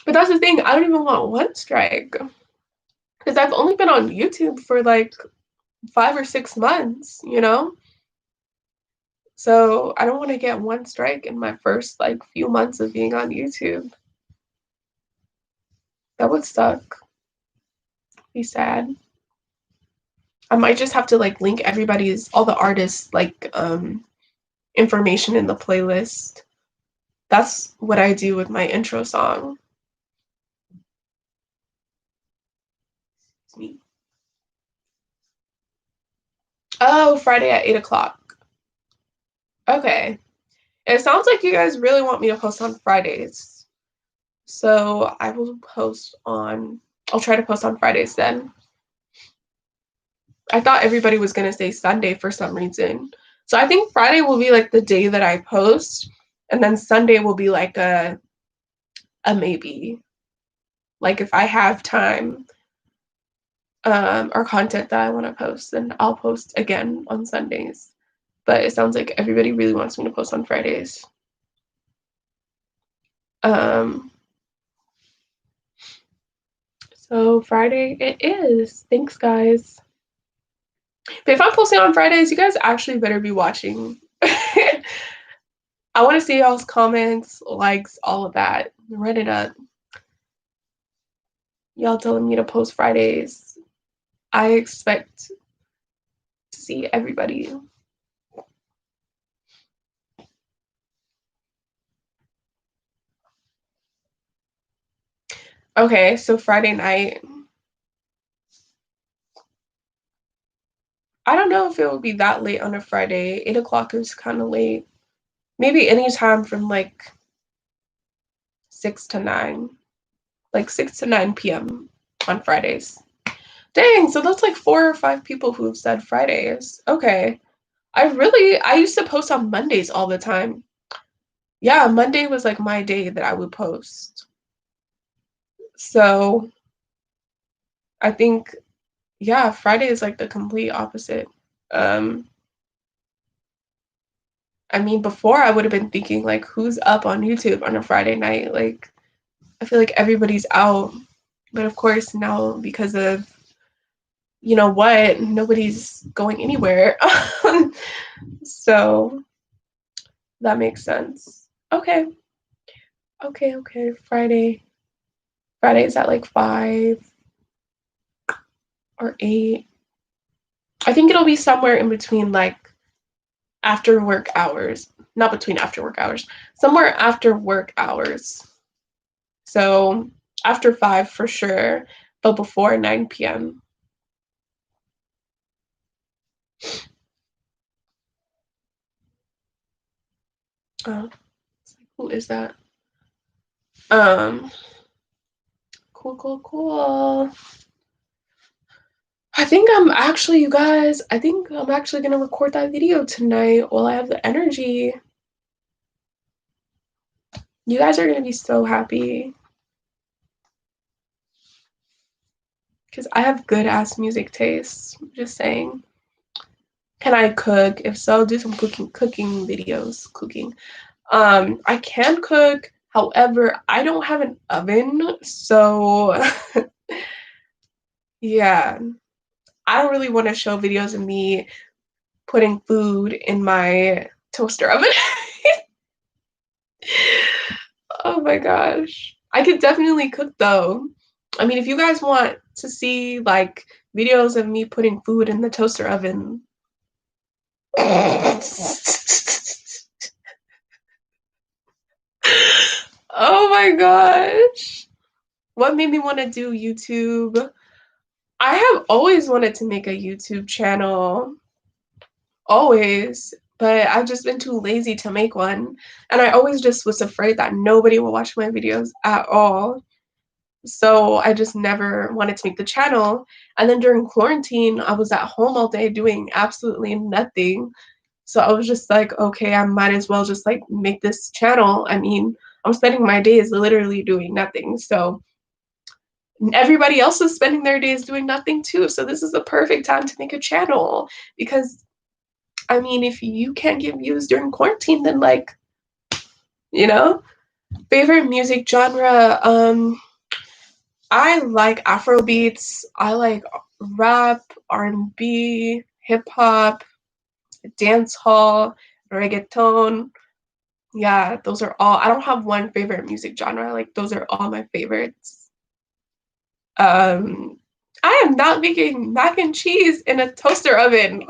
A: that's the thing. I don't even want one strike. Because I've only been on YouTube for like 5 or 6 months, you know? So I don't want to get one strike in my first like few months of being on YouTube. That would suck. Be sad. I might just have to like link all the artists like information in the playlist. That's what I do with my intro song. It's me. Oh, Friday at 8 o'clock. Okay. It sounds like you guys really want me to post on Fridays. So I'll try to post on Fridays then. I thought everybody was going to say Sunday for some reason. So I think Friday will be like the day that I post, and then Sunday will be like a maybe. Like if I have time or content that I want to post, then I'll post again on Sundays. But it sounds like everybody really wants me to post on Fridays. So Friday it is. Thanks, guys. But if I'm posting on Fridays, you guys actually better be watching. I want to see y'all's comments, likes, all of that. Run it up. Y'all telling me to post Fridays. I expect to see everybody. Okay, so Friday night. I don't know if it will be that late on a Friday. 8 o'clock is kind of late. Maybe anytime from like 6 to 9. Like 6 to 9 p.m. on Fridays. Dang, so that's like 4 or 5 people who have said Fridays. Okay. I used to post on Mondays all the time. Yeah, Monday was like my day that I would post. So I think, yeah, Friday is like the complete opposite. I mean, before I would have been thinking like, who's up on YouTube on a Friday night? Like, I feel like everybody's out. But of course, now because of, you know what, nobody's going anywhere. So that makes sense. Okay. Okay. Friday is at like 5 or 8. I think it'll be somewhere in between like after work hours. Not between after work hours. Somewhere after work hours. So after 5 for sure, but before 9 p.m. Who is that? Cool. You guys, I think I'm actually gonna record that video tonight while I have the energy. You guys are gonna be so happy. Because I have good ass music taste. Just saying. Can I cook? If so, do some cooking videos. I can cook. However, I don't have an oven, so yeah. I don't really want to show videos of me putting food in my toaster oven. Oh my gosh. I could definitely cook though. I mean, if you guys want to see like videos of me putting food in the toaster oven. Oh my gosh. What made me want to do YouTube? I have always wanted to make a YouTube channel. Always. But I've just been too lazy to make one. And I always just was afraid that nobody will watch my videos at all. So I just never wanted to make the channel. And then during quarantine, I was at home all day doing absolutely nothing. So I was just like, okay, I might as well just like make this channel. I mean, I'm spending my days literally doing nothing. So everybody else is spending their days doing nothing too. So this is the perfect time to make a channel because I mean, if you can't get views during quarantine, then like, you know, favorite music genre, I like Afro beats. I like rap, R&B, hip hop, dance hall, reggaeton. Yeah, those are all. I don't have one favorite music genre. Like those are all my favorites. Um, I am not making mac and cheese in a toaster oven.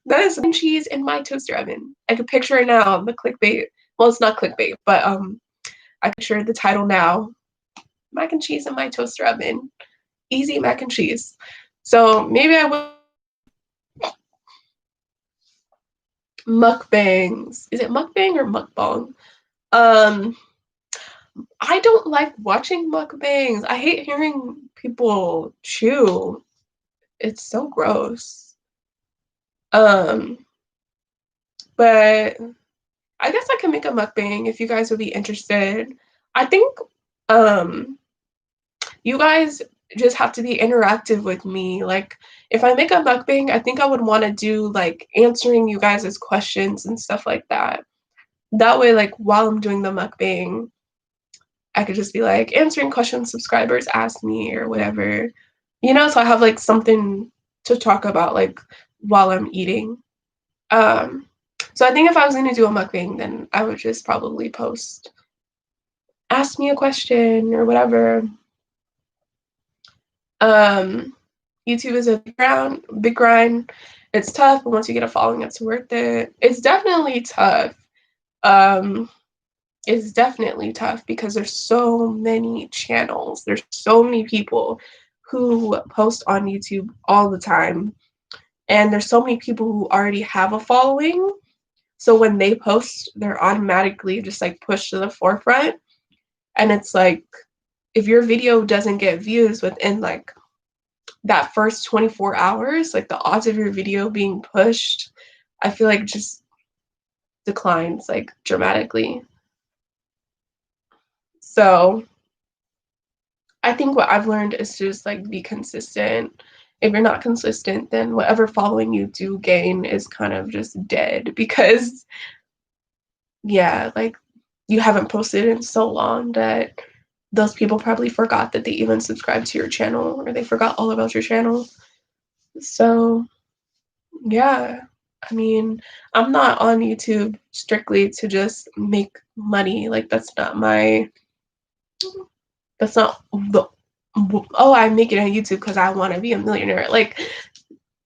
A: That is mac and cheese in my toaster oven. I can picture it now. The clickbait. Well, it's not clickbait, but I picture the title now. Mac and cheese in my toaster oven. Easy mac and cheese. So maybe I will mukbangs. Is it mukbang or mukbang? Um, I don't like watching mukbangs. I hate hearing people chew. It's so gross. Um, but I guess I can make a mukbang if you guys would be interested. I think um you guys just have to be interactive with me. Like if I make a mukbang, I think I would want to do like answering you guys' questions and stuff like that. That way, like while I'm doing the mukbang, I could just be like answering questions subscribers ask me or whatever. So I have like something to talk about like while I'm eating. Um, so I think if I was gonna do a mukbang, then I would just probably post ask me a question or whatever. Um, YouTube is a big grind. It's tough, but once you get a following, it's worth it. It's definitely tough. Um, it's definitely tough because there's so many channels. There's so many people who post on YouTube all the time. And there's so many people who already have a following. So when they post, they're automatically just like pushed to the forefront. And it's like, if your video doesn't get views within like that first 24 hours, like the odds of your video being pushed, I feel like just declines like dramatically. So I think what I've learned is to just like be consistent. If you're not consistent, then whatever following you do gain is kind of just dead because yeah, like you haven't posted in so long that those people probably forgot that they even subscribed to your channel or they forgot all about your channel. So yeah, I mean, I'm not on YouTube strictly to just make money. Like that's not the oh, I make it on YouTube because I want to be a millionaire. Like,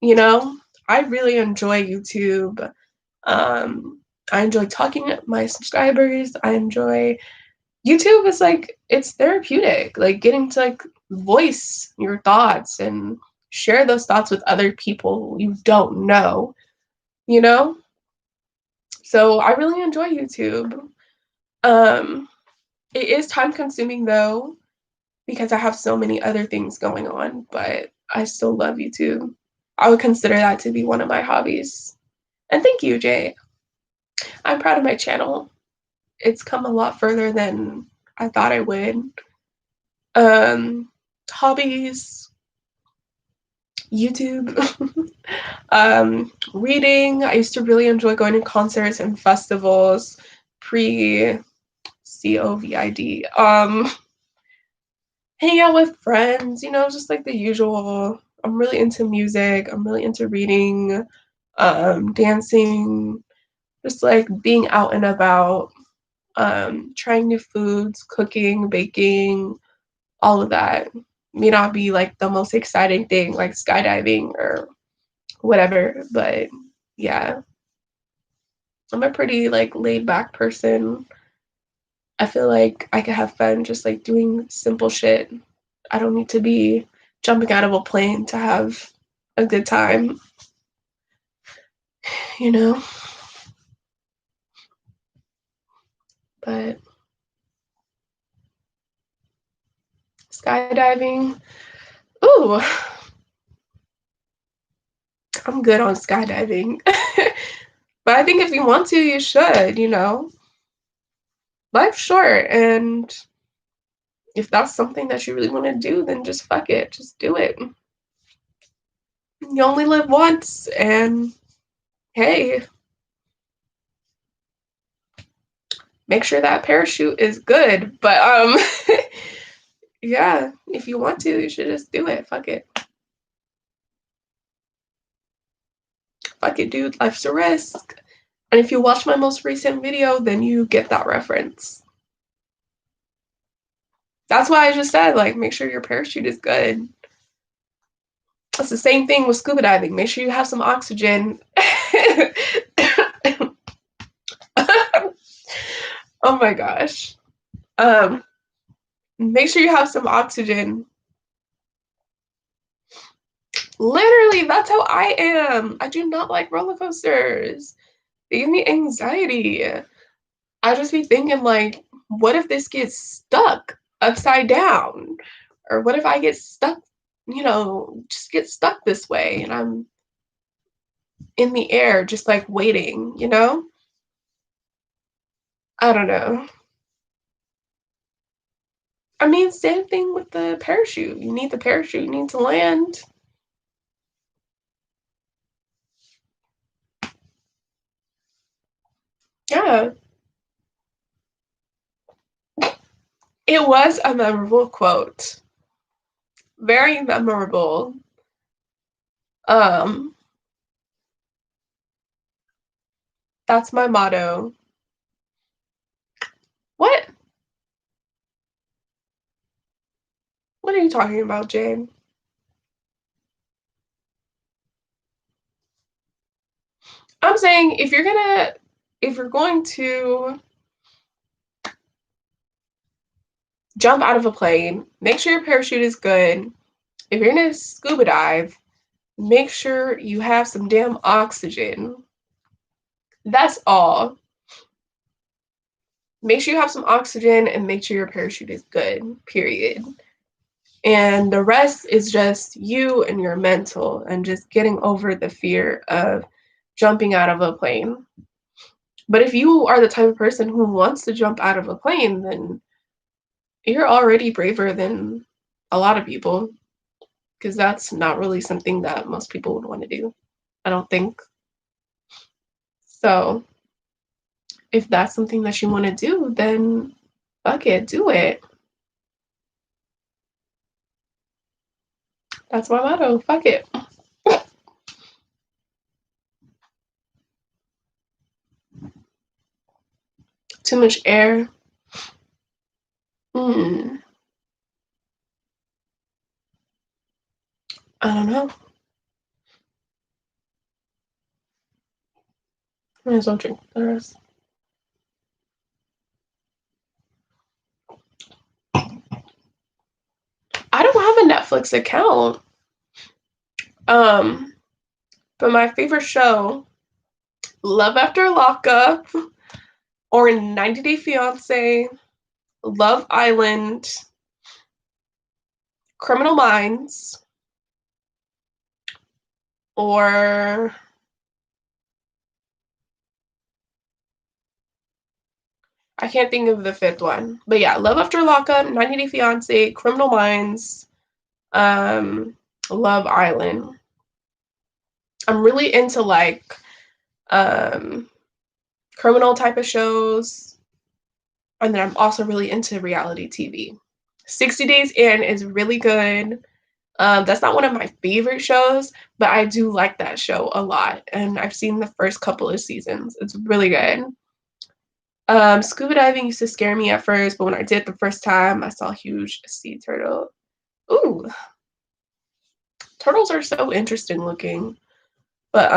A: you know, I really enjoy YouTube. Um, I enjoy talking to my subscribers. I enjoy YouTube is like it's therapeutic, like getting to like voice your thoughts and share those thoughts with other people you don't know, you know? So I really enjoy YouTube. Um, it is time consuming though, because I have so many other things going on, but I still love YouTube. I would consider that to be one of my hobbies. And thank you, Jay. I'm proud of my channel. It's come a lot further than I thought I would. Um, hobbies, YouTube, reading. I used to really enjoy going to concerts and festivals pre COVID. Hanging out with friends, just like the usual. I'm really into music. I'm really into reading, dancing, just like being out and about, trying new foods, cooking, baking, all of that. May not be like the most exciting thing like skydiving or whatever, but yeah, I'm a pretty like laid back person. I feel like I could have fun just like doing simple shit. I don't need to be jumping out of a plane to have a good time, you know? But skydiving, ooh, I'm good on skydiving. But I think if you want to, you should. Life's short, and if that's something that you really want to do, then just fuck it. Just do it. You only live once, and hey, make sure that parachute is good. But Yeah, if you want to, you should just do it. Fuck it. Fuck it, dude. Life's a risk. And if you watch my most recent video, then you get that reference. That's why I just said, like, make sure your parachute is good. It's the same thing with scuba diving. Make sure you have some oxygen. Oh my gosh. Um, Make sure you have some oxygen. Literally, that's how I am. I do not like roller coasters. They give me anxiety. I just be thinking, like, what if this gets stuck upside down? Or what if I get stuck, just get stuck this way and I'm in the air just like waiting, I don't know. I mean, same thing with the parachute. You need the parachute, you need to land. Yeah. It was a memorable quote. Very memorable. Um, that's my motto. What? What are you talking about, Jane? I'm saying if you're going to jump out of a plane, make sure your parachute is good. If you're gonna scuba dive, make sure you have some damn oxygen. That's all. Make sure you have some oxygen and make sure your parachute is good, period. And the rest is just you and your mental and just getting over the fear of jumping out of a plane. But if you are the type of person who wants to jump out of a plane, then you're already braver than a lot of people because that's not really something that most people would want to do, I don't think. So if that's something that you want to do, then fuck it, do it. That's my motto. Fuck it. Too much air. Hmm. I don't know. Might as well drink the rest. I don't have a Netflix account. Um, but my favorite show, Love After Lockup, or 90 Day Fiance, Love Island, Criminal Minds, or I can't think of the fifth one. But yeah, Love After Lockup, 90 Day Fiance, Criminal Minds, um, Love Island. I'm really into like um criminal type of shows. And then I'm also really into reality TV. 60 Days In is really good. That's not one of my favorite shows, but I do like that show a lot. And I've seen the first couple of seasons. It's really good. Scuba diving used to scare me at first, but when I did the first time, I saw a huge sea turtle. Ooh, turtles are so interesting looking. But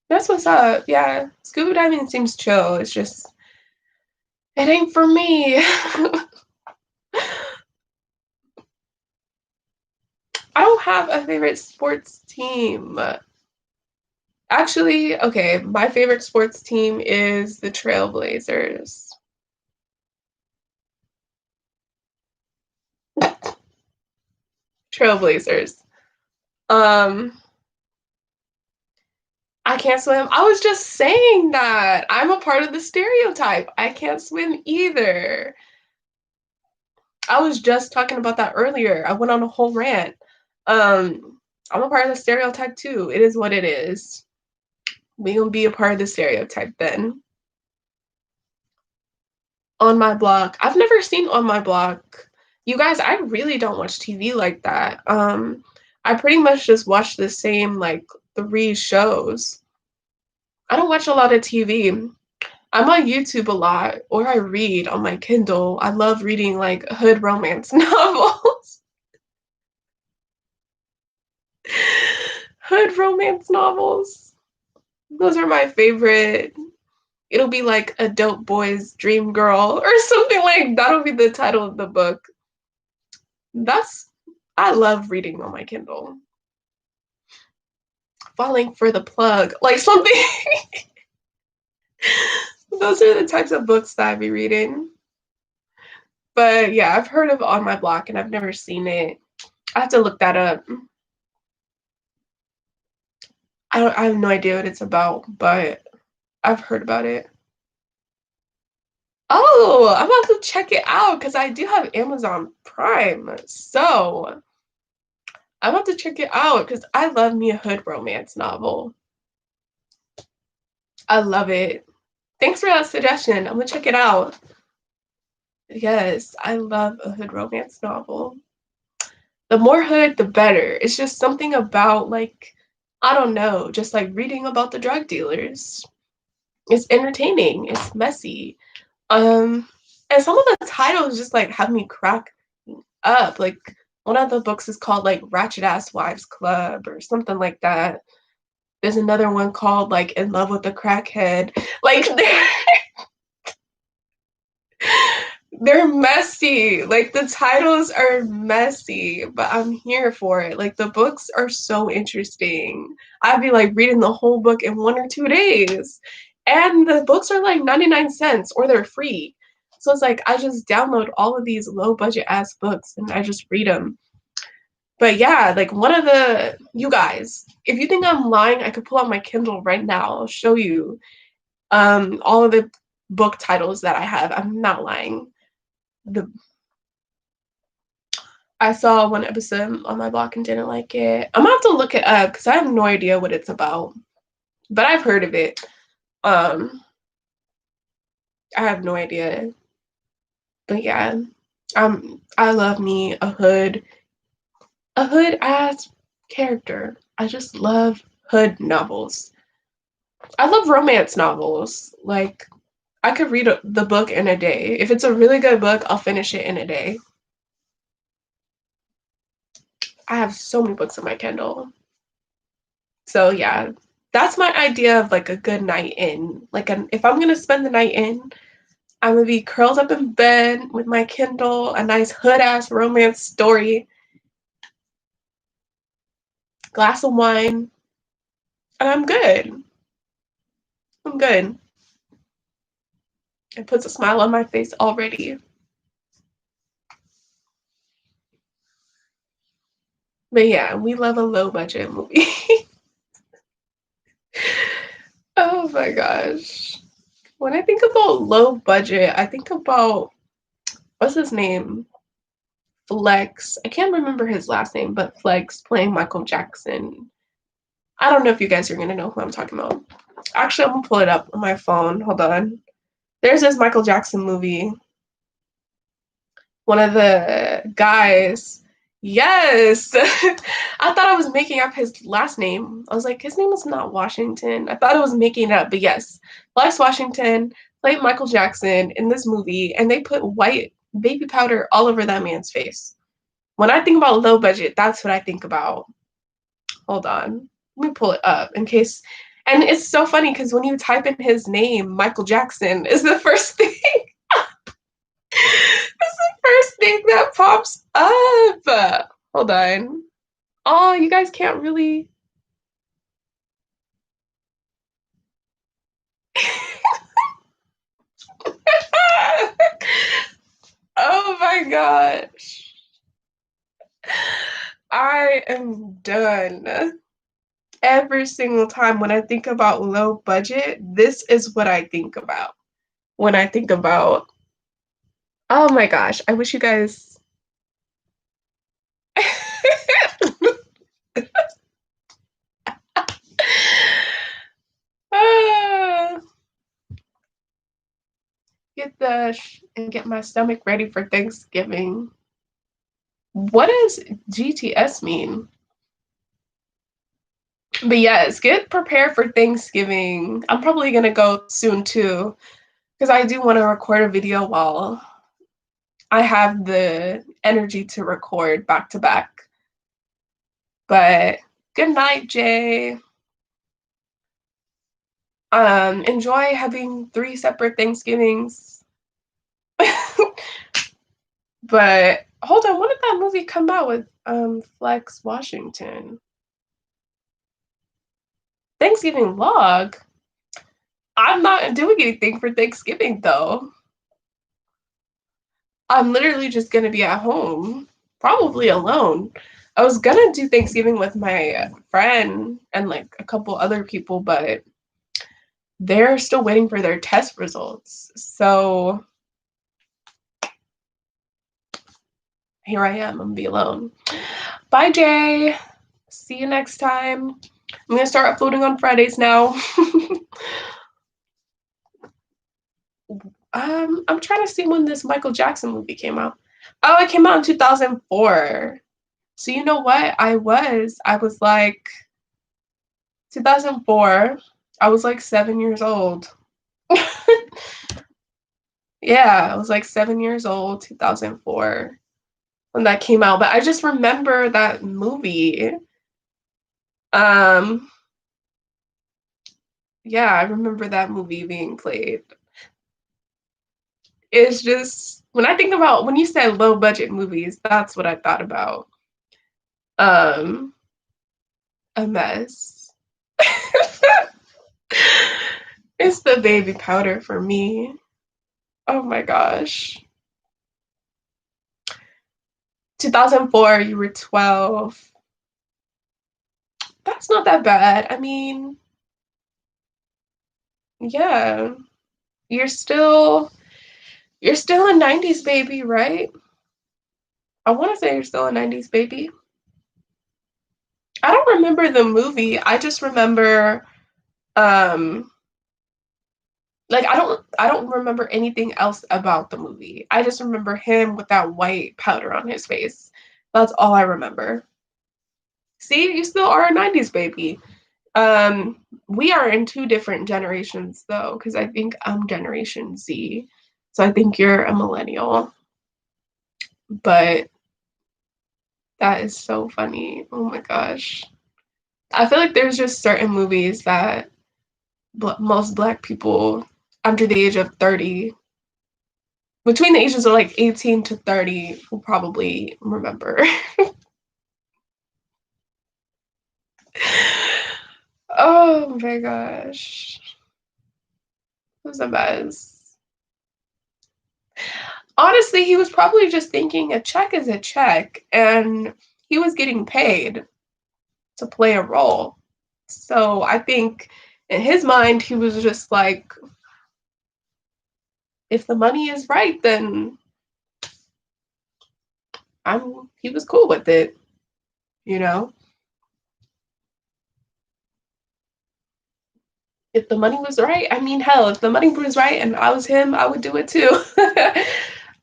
A: that's what's up. Yeah, scuba diving seems chill. It's just it ain't for me. I don't have a favorite sports team. Actually, okay, my favorite sports team is the Trailblazers. Trailblazers. Um, I can't swim. I was just saying that. I'm a part of the stereotype. I can't swim either. I was just talking about that earlier. I went on a whole rant. I'm a part of the stereotype too. It is what it is. We gonna be a part of the stereotype then. On My Block. I've never seen On My Block. You guys, I really don't watch TV like that. I pretty much just watch the same like three shows. I don't watch a lot of TV. I'm on YouTube a lot, or I read on my Kindle. I love reading like hood romance novels. Hood romance novels. Those are my favorite. It'll be like a dope boy's dream girl or something like that'll be the title of the book. That's I love reading on my Kindle. Falling for the plug, like something. Those are the types of books that I'd be reading. But yeah, I've heard of On My Block and I've never seen it. I have to look that up. I have no idea what it's about, but I've heard about it. Oh, I'm about to check it out because I do have Amazon Prime. So I'm about to check it out because I love me a hood romance novel. I love it. Thanks for that suggestion. I'm gonna check it out. Yes, I love a hood romance novel. The more hood, the better. It's just something about like, I don't know, just like reading about the drug dealers. It's entertaining. It's messy. And some of the titles just like have me crack up. Like one of the books is called like Ratchet Ass Wives Club or something like that. There's another one called like In Love with a Crackhead. Like they're messy. Like the titles are messy, but I'm here for it. Like the books are so interesting. I'd be like reading the whole book in 1 or 2 days. And the books are like 99 cents or they're free. So it's like I just download all of these low budget ass books and I just read them. But yeah, like one of the you guys, if you think I'm lying, I could pull out my Kindle right now. I'll show you all of the book titles that I have. I'm not lying. The I saw one episode on my blog and didn't like it. I'm gonna have to look it up because I have no idea what it's about, but I've heard of it. Um, I have no idea, but yeah, I love me a hood ass character. I just love hood novels. I love romance novels. Like I could read the book in a day. If it's a really good book, I'll finish it in a day. I have so many books on my Kindle. So yeah, that's my idea of like a good night in. Like if I'm gonna spend the night in, I'm gonna be curled up in bed with my Kindle, a nice hood ass romance story, glass of wine, and I'm good. I'm good. It puts a smile on my face already. But yeah, we love a low budget movie. Oh my gosh. When I think about low budget, I think about what's his name? Flex. I can't remember his last name, but Flex playing Michael Jackson. I don't know if you guys are gonna know who I'm talking about. Actually, I'm gonna pull it up on my phone. Hold on. There's this Michael Jackson movie. One of the guys. Yes. I thought I was making up his last name. I was like, his name is not Washington. I thought I was making it up, but yes. Flex Washington played Michael Jackson in this movie, and they put white baby powder all over that man's face. When I think about low budget, that's what I think about. Hold on. Let me pull it up in case. And it's so funny because when you type in his name, Michael Jackson is the first thing. It's the first thing that pops up. Hold on. Oh, you guys can't really. Oh my gosh. I am done. Every single time when I think about low budget, this is what I think about. When I think about, oh my gosh, I wish you guys. Ah, get the and get my stomach ready for Thanksgiving. What does GTS mean? But yes, get prepared for Thanksgiving. I'm probably gonna go soon too, because I do want to record a video while I have the energy to record back to back. But good night, Jay. Enjoy having 3 separate Thanksgivings. But hold on, when did that movie come out with Flex Washington? Thanksgiving vlog? I'm not doing anything for Thanksgiving though. I'm literally just gonna be at home, probably alone. I was gonna do Thanksgiving with my friend and like a couple other people, but they're still waiting for their test results. So here I am, I'm gonna be alone. Bye, Jay. See you next time. I'm gonna start uploading on Fridays now. I'm trying to see when this Michael Jackson movie came out. Oh, it came out in 2004. So you know what? I was like 2004. I was like 7 years old. Yeah, I was like 7 years old, 2004 when that came out. But I just remember that movie. Um, yeah, I remember that movie being played. It's just when I think about when you said low budget movies, that's what I thought about. Um, a mess. It's the baby powder for me. Oh my gosh. 2004, you were 12. That's not that bad. I mean, yeah. You're still a 90s baby, right? I want to say you're still a 90s baby. I don't remember the movie. I just remember um like I don't remember anything else about the movie. I just remember him with that white powder on his face. That's all I remember. See, you still are a 90s baby. We are in 2 different generations though, because I think I'm Generation Z. So I think you're a millennial. But that is so funny. Oh my gosh. I feel like there's just certain movies that most Black people under the age of 30, between the ages of like 18 to 30, will probably remember. Oh my gosh. It was a mess. Honestly, he was probably just thinking a check is a check, and he was getting paid to play a role. So I think in his mind, he was just like, if the money is right, then he was cool with it, you know? If the money was right, I mean, hell, if the money was right and I was him, I would do it too.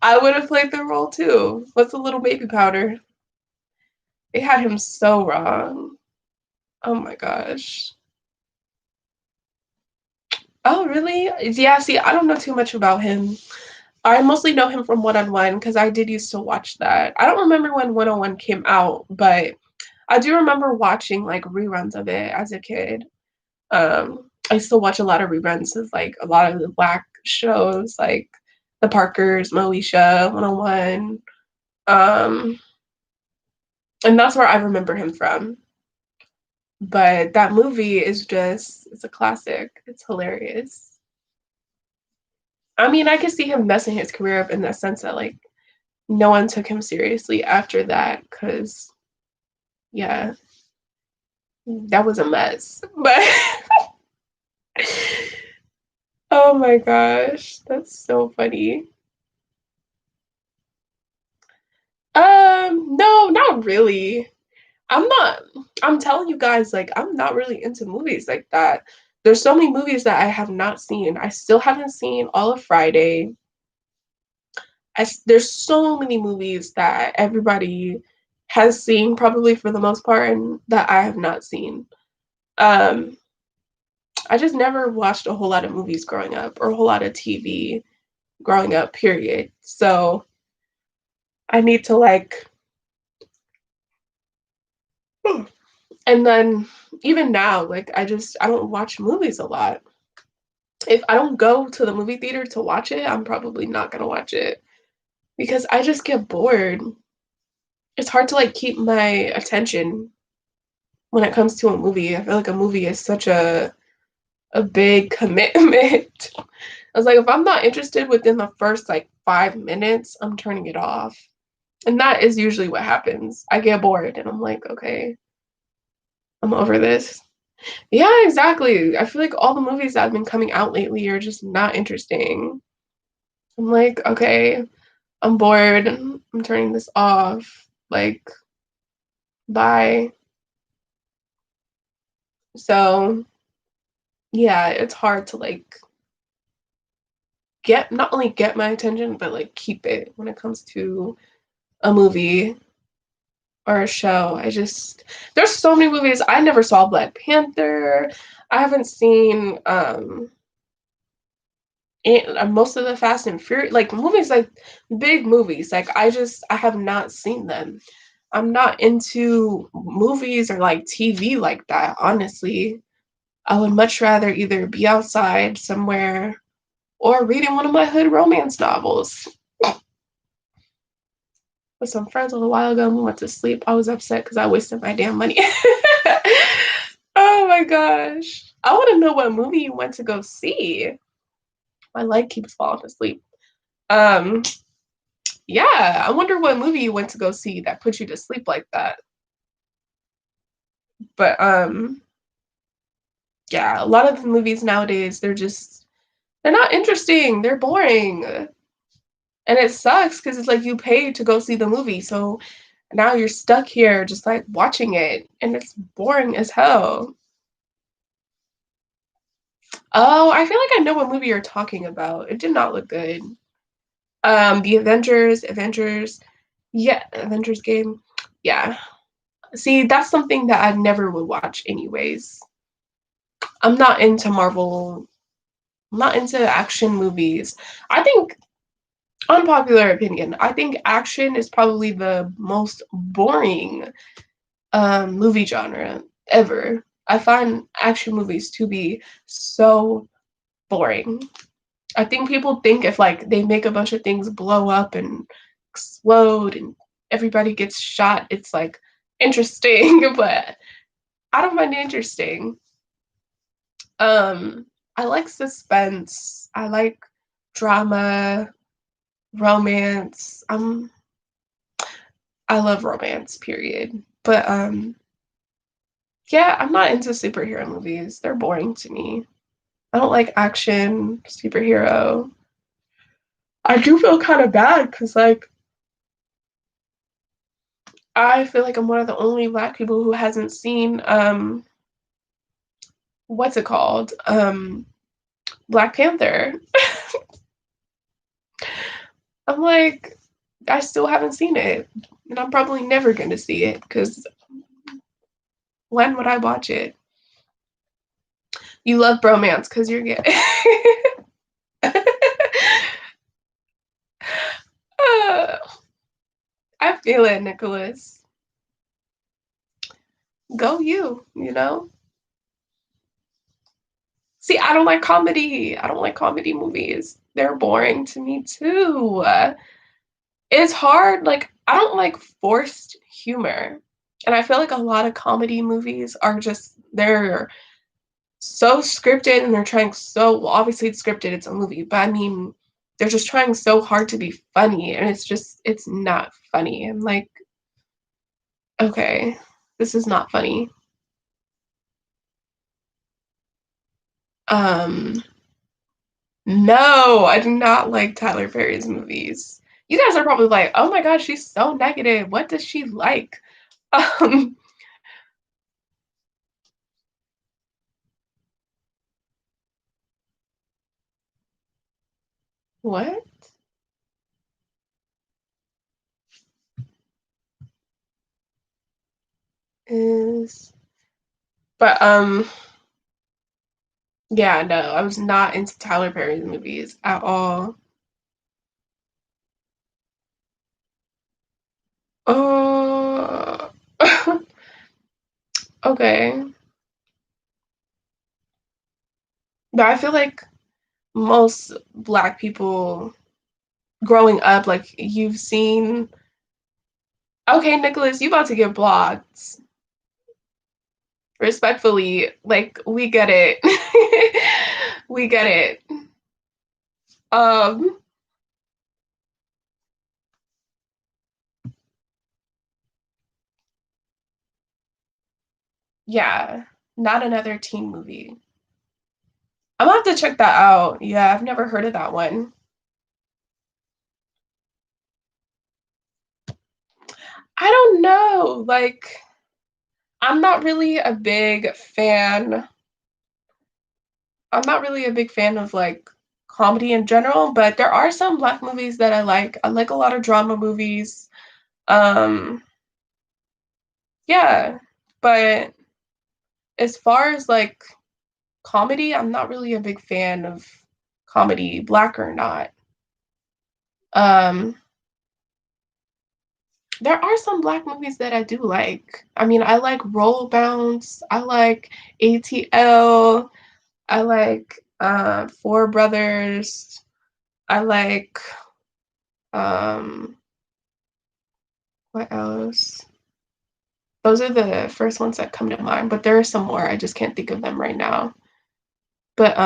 A: I would have played the role too. What's a little baby powder? They had him so wrong. Oh my gosh. Oh, really? Yeah, see, I don't know too much about him. I mostly know him from One on One because I did used to watch that. I don't remember when 101 came out, but I do remember watching like reruns of it as a kid. I still watch a lot of reruns of like a lot of the Black shows, like The Parkers, Moesha, 101. And that's where I remember him from. But that movie is just, it's a classic. It's hilarious. I mean, I could see him messing his career up in the sense that like no one took him seriously after that because yeah, that was a mess. But oh my gosh, that's so funny. No, not really. I'm not, I'm telling you guys, like, I'm not really into movies like that. There's so many movies that I have not seen. I still haven't seen all of Friday. there's so many movies that everybody has seen probably for the most part and that I have not seen. Um, I just never watched a whole lot of movies growing up or a whole lot of TV growing up, period. So I need to like, and then even now, like I don't watch movies a lot. If I don't go to the movie theater to watch it, I'm probably not gonna watch it because I just get bored. It's hard to like keep my attention when it comes to a movie. I feel like a movie is such a big commitment. I was like, if I'm not interested within the first like 5 minutes, I'm turning it off. And that is usually what happens. I get bored and I'm like, okay, I'm over this. Yeah, exactly. I feel like all the movies that have been coming out lately are just not interesting. I'm like, okay, I'm bored. I'm turning this off. Like, bye. So, yeah, it's hard to like get not only get my attention, but like keep it when it comes to a movie or a show. There's so many movies. I never saw Black Panther. I haven't seen most of the Fast and Furious like movies like big movies. Like I have not seen them. I'm not into movies or like TV like that, honestly. I would much rather either be outside somewhere or reading one of my hood romance novels. With some friends a little while ago and we went to sleep. I was upset because I wasted my damn money. Oh my gosh. I want to know what movie you went to go see. My leg keeps falling asleep. Um, yeah, I wonder what movie you went to go see that put you to sleep like that. But yeah, a lot of the movies nowadays, they're not interesting. They're boring. And it sucks because it's like you paid to go see the movie. So now you're stuck here just like watching it and it's boring as hell. Oh, I feel like I know what movie you're talking about. It did not look good. The Avengers, yeah, Avengers game. Yeah. See, that's something that I never would watch anyways. I'm not into Marvel. I'm not into action movies. I think unpopular opinion. I think action is probably the most boring movie genre ever. I find action movies to be so boring. I think people think if like they make a bunch of things blow up and explode and everybody gets shot, it's like interesting, but I don't find it interesting. Um, I like suspense. I like drama, romance. I love romance, period. But yeah, I'm not into superhero movies. They're boring to me. I don't like action, superhero. I do feel kind of bad because like I feel like I'm one of the only Black people who hasn't seen what's it called? Black Panther. I'm like, I still haven't seen it. And I'm probably never gonna see it because when would I watch it? You love bromance because you're gay. I feel it, Nicholas. Go you, you know? See, I don't like comedy. I don't like comedy movies. They're boring to me too. It's hard. Like, I don't like forced humor. And I feel like a lot of comedy movies are just, they're so scripted and they're trying so, well, obviously it's scripted, it's a movie, but I mean, they're just trying so hard to be funny and it's not funny. I'm like, okay, this is not funny. Um, no, I do not like Tyler Perry's movies. You guys are probably like, oh my gosh, she's so negative. What does she like? Um, what? is, but yeah, no, I was not into Tyler Perry's movies at all. Uh, okay, but I feel like most Black people growing up, like you've seen. Okay, Nicholas, you about to get blocked. Respectfully, like we get it. We get it. Um, yeah, not another teen movie. I'm gonna have to check that out. Yeah, I've never heard of that one. I don't know. Like, I'm not really a big fan. I'm not really a big fan of like comedy in general, but there are some Black movies that I like. I like a lot of drama movies. Um, yeah, but as far as like comedy, I'm not really a big fan of comedy, Black or not. Um, there are some Black movies that I do like. I mean, I like Roll Bounce, I like ATL, I like Four Brothers, I like um what else? Those are the first ones that come to mind, but there are some more. I just can't think of them right now. But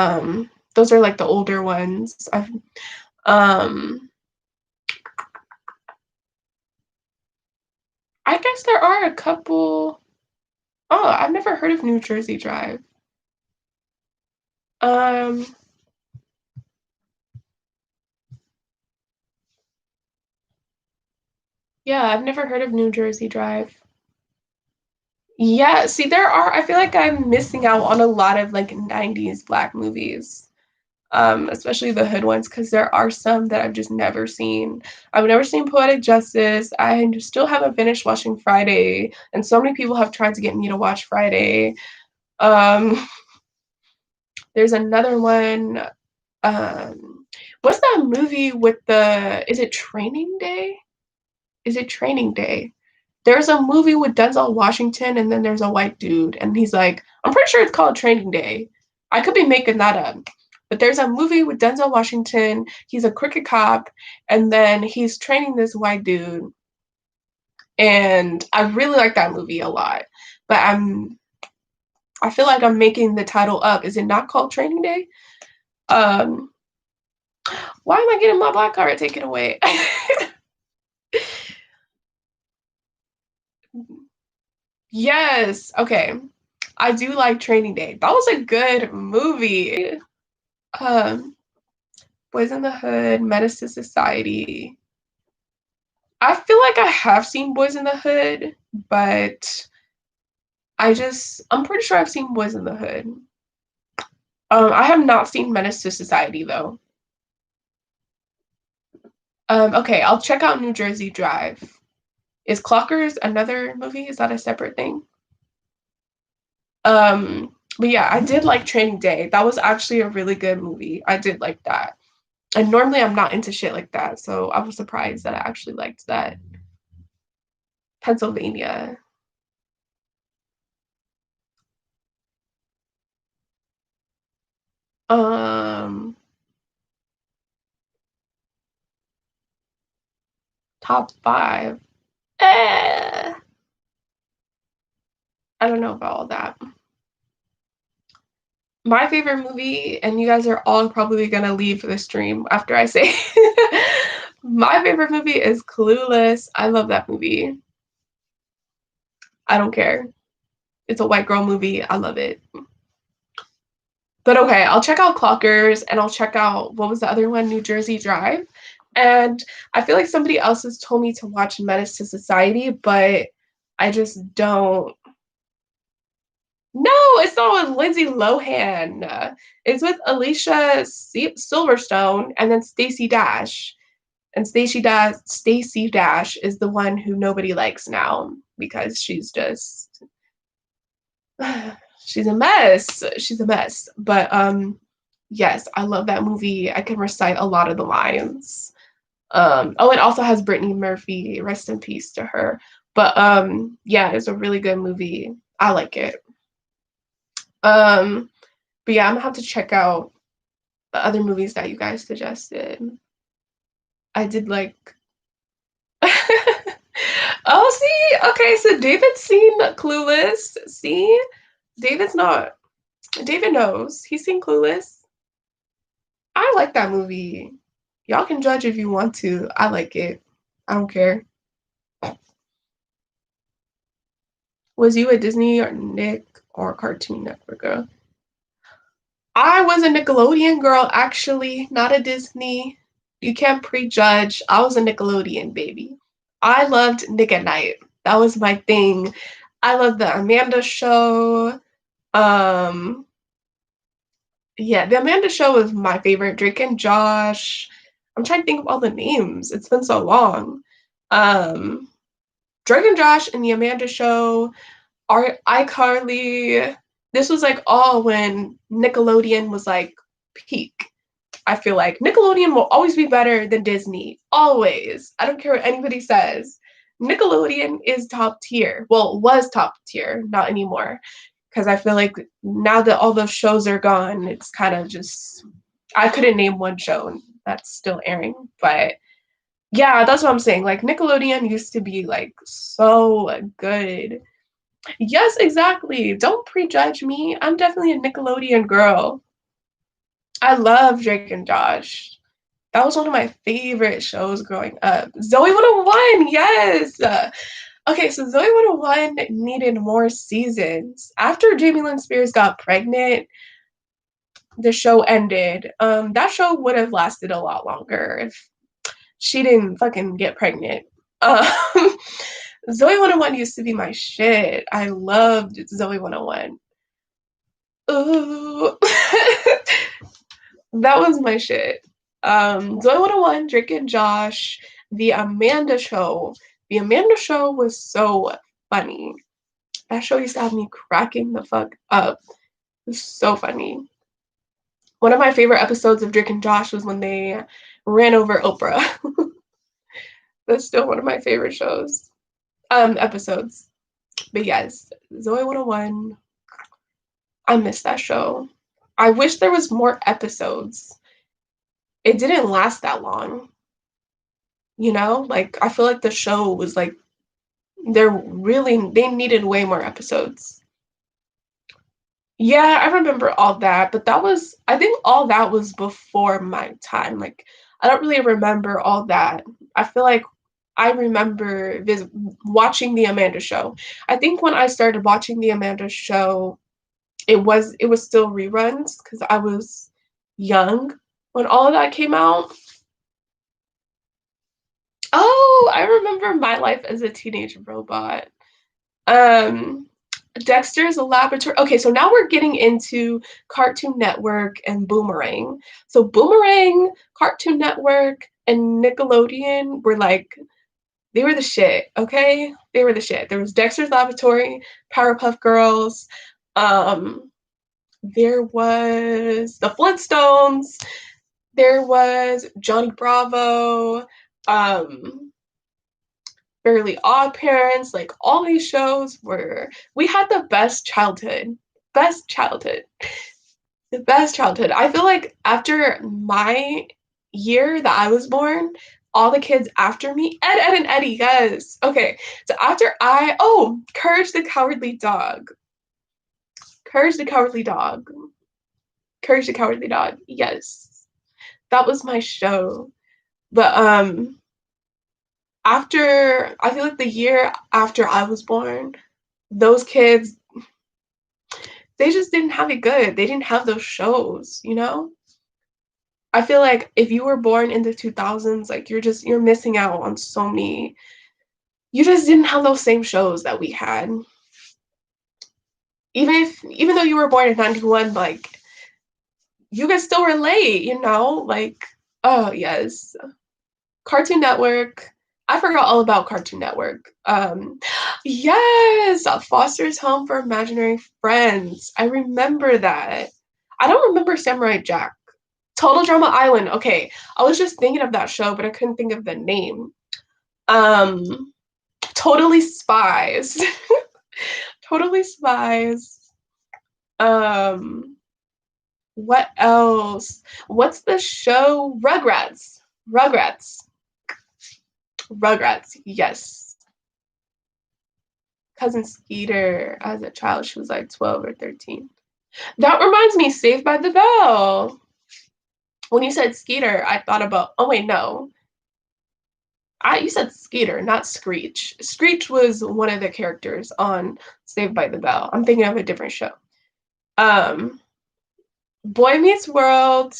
A: those are like the older ones. I've um I guess there are a couple. Oh, I've never heard of New Jersey Drive. Um, yeah, I've never heard of New Jersey Drive. Yeah, see, there are, I feel like I'm missing out on a lot of like 90s Black movies, especially the hood ones, because there are some that I've just never seen. I've never seen Poetic Justice. I still haven't finished watching Friday, and so many people have tried to get me to watch Friday. Um, there's another one. What's that movie with is it Training Day? Is it Training Day? There's a movie with Denzel Washington, and then there's a white dude, and he's like, I'm pretty sure it's called Training Day. I could be making that up. But there's a movie with Denzel Washington. He's a crooked cop, and then he's training this white dude. And I really like that movie a lot. But I feel like I'm making the title up. Is it not called Training Day? Um, why am I getting my black card taken away? Yes. Okay. I do like Training Day. That was a good movie. Um, Boys in the Hood, Menace to Society. I feel like I have seen Boys in the Hood, but I'm pretty sure I've seen Boys in the Hood. I have not seen Menace to Society though. Okay, I'll check out New Jersey Drive. Is Clockers another movie? Is that a separate thing? But yeah, I did like Training Day. That was actually a really good movie. I did like that. And normally I'm not into shit like that, so I was surprised that I actually liked that. Pennsylvania. Um, Top five. Eh, I don't know about all that. My favorite movie, and you guys are all probably gonna leave the stream after I say my favorite movie is Clueless. I love that movie. I don't care. It's a white girl movie. I love it. But okay, I'll check out Clockers and I'll check out what was the other one, New Jersey Drive. And I feel like somebody else has told me to watch Menace to Society, but I just don't. No, it's not with Lindsay Lohan. It's with Alicia Silverstone and then Stacey Dash. And Stacey Dash is the one who nobody likes now because she's just She's a mess. She's a mess. But yes, I love that movie. I can recite a lot of the lines. Oh, it also has Brittany Murphy. Rest in peace to her. But yeah, it's a really good movie. I like it. Um, but yeah, I'm gonna have to check out the other movies that you guys suggested. I did like Oh, see? Okay, so David's seen Clueless. See? David's not David knows. He's seen Clueless. I like that movie. Y'all can judge if you want to. I like it. I don't care. Was you a Disney or Nick or Cartoon Network girl? I was a Nickelodeon girl, actually, not a Disney. You can't prejudge. I was a Nickelodeon baby. I loved Nick at Night. That was my thing. I loved the Amanda Show. Um, yeah, the Amanda Show was my favorite. Drake and Josh. I'm trying to think of all the names. It's been so long. Um, Drake and Josh and the Amanda Show. iCarly. This was like all when Nickelodeon was like peak. I feel like Nickelodeon will always be better than Disney. Always. I don't care what anybody says. Nickelodeon is top tier. Well, was top tier, not anymore. Because I feel like now that all those shows are gone, it's kind of just, I couldn't name one show that's still airing. But yeah, that's what I'm saying. Like Nickelodeon used to be like so good. Yes, exactly. Don't prejudge me. I'm definitely a Nickelodeon girl. I love Drake and Josh. That was one of my favorite shows growing up. Zoey 101, yes. Okay, so Zoey 101 needed more seasons. After Jamie Lynn Spears got pregnant, the show ended. That show would have lasted a lot longer if she didn't fucking get pregnant. Um, Zoey 101 used to be my shit. I loved Zoey 101. Ooh. That was my shit. Zoey 101, Drake and Josh, The Amanda Show. The Amanda Show was so funny. That show used to have me cracking the fuck up. It was so funny. One of my favorite episodes of Drake and Josh was when they ran over Oprah. That's still one of my favorite shows. Episodes. But yes, Zoey 101. I miss that show. I wish there was more episodes. It didn't last that long. You know, like I feel like the show was like they needed way more episodes. Yeah, I remember all that, but that was I think all that was before my time. Like I don't really remember all that. I feel like I remember watching the Amanda Show. I think when I started watching the Amanda Show, it was still reruns because I was young when all of that came out. Oh, I remember My Life as a Teenage Robot. Um, Dexter's Laboratory. Okay, so now we're getting into Cartoon Network and Boomerang. So Boomerang, Cartoon Network, and Nickelodeon were like they were the shit. Okay, they were the shit. There was Dexter's Laboratory, Powerpuff Girls. There was the Flintstones. There was Johnny Bravo. Um, Fairly Odd Parents, like all these shows we had the best childhood. Best childhood. The best childhood. I feel like after my year that I was born, all the kids after me, Ed, and Eddie, yes. Okay. So Courage the Cowardly Dog. Courage the Cowardly Dog. Courage the Cowardly Dog. Yes. That was my show. But after I feel like the year after I was born, those kids they just didn't have it good. They didn't have those shows, you know? I feel like if you were born in the 2000s, like you're missing out on so many. You just didn't have those same shows that we had. Even though you were born in 91, like you can still relate, you know? Like, oh yes. Cartoon Network. I forgot all about Cartoon Network. Yes, Foster's Home for Imaginary Friends. I remember that. I don't remember Samurai Jack. Total Drama Island. Okay, I was just thinking of that show, but I couldn't think of the name. Um, Totally Spies. Totally Spies. Um, what else? What's the show? Rugrats. Rugrats. Rugrats. Yes. Cousin Skeeter. As a child, she was like 12 or 13. That reminds me, Saved by the Bell. When you said Skeeter, I thought about. Oh wait, no. You said Skeeter, not Screech. Screech was one of the characters on Saved by the Bell. I'm thinking of a different show. Um, Boy Meets World,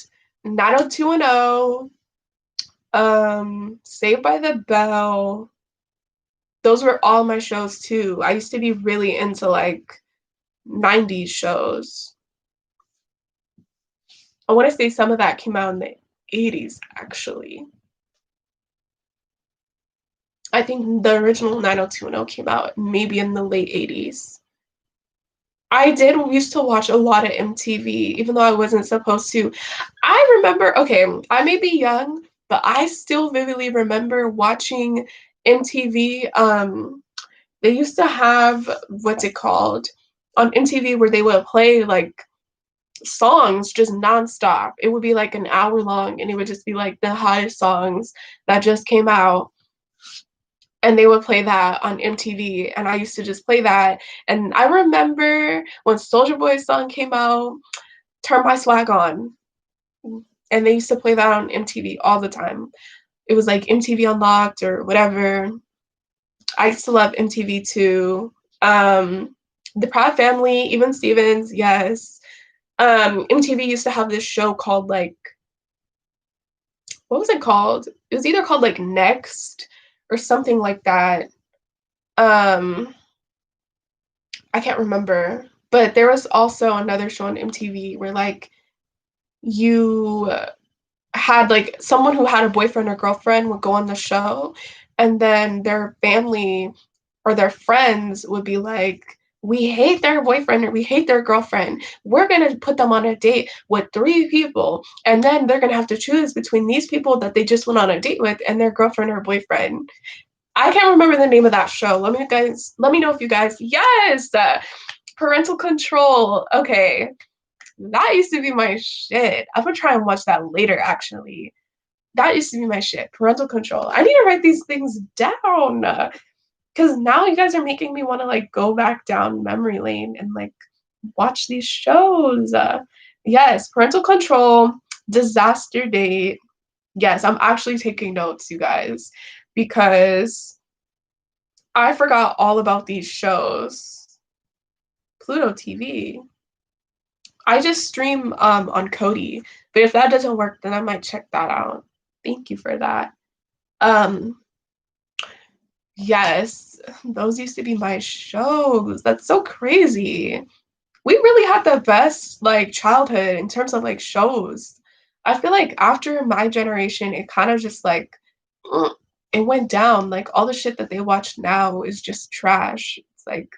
A: 90210, Saved by the Bell. Those were all my shows too. I used to be really into like 90s shows. I want to say some of that came out in the 80s actually. I think the original 90210 came out maybe in the late 80s. I did used to watch a lot of MTV, even though I wasn't supposed to. I remember, okay, I may be young, but I still vividly remember watching MTV. They used to have, what's it called, on MTV where they would play like songs just nonstop. It would be like an hour long and it would just be like the hottest songs that just came out, and they would play that on MTV, and I used to just play that. And I remember when Soulja Boy's song came out, Turn My Swag On, and they used to play that on MTV all the time. It was like MTV Unlocked or whatever. I used to love MTV too. The Proud Family, Even Stevens, yes. MTV used to have this show called like, what was it called? It was either called like Next or something like that. Um, I can't remember, but there was also another show on MTV where like you had like someone who had a boyfriend or girlfriend would go on the show, and then their family or their friends would be like, we hate their boyfriend or we hate their girlfriend. We're going to put them on a date with three people, and then they're going to have to choose between these people that they just went on a date with and their girlfriend or boyfriend. I can't remember the name of that show. Let me know if you guys, yes, Parental Control. Okay, that used to be my shit. I'm gonna try and watch that later, actually. That used to be my shit. Parental Control. I need to write these things down because now you guys are making me want to like go back down memory lane and like watch these shows. Yes, Parental Control, Disaster Date. Yes, I'm actually taking notes, you guys, because I forgot all about these shows. Pluto TV. I just stream on Kodi, but if that doesn't work, then I might check that out. Thank you for that. Um, yes, those used to be my shows. That's so crazy. We really had the best like childhood in terms of like shows. I feel like after my generation, it kind of just like it went down. Like all the shit that they watch now is just trash. It's like,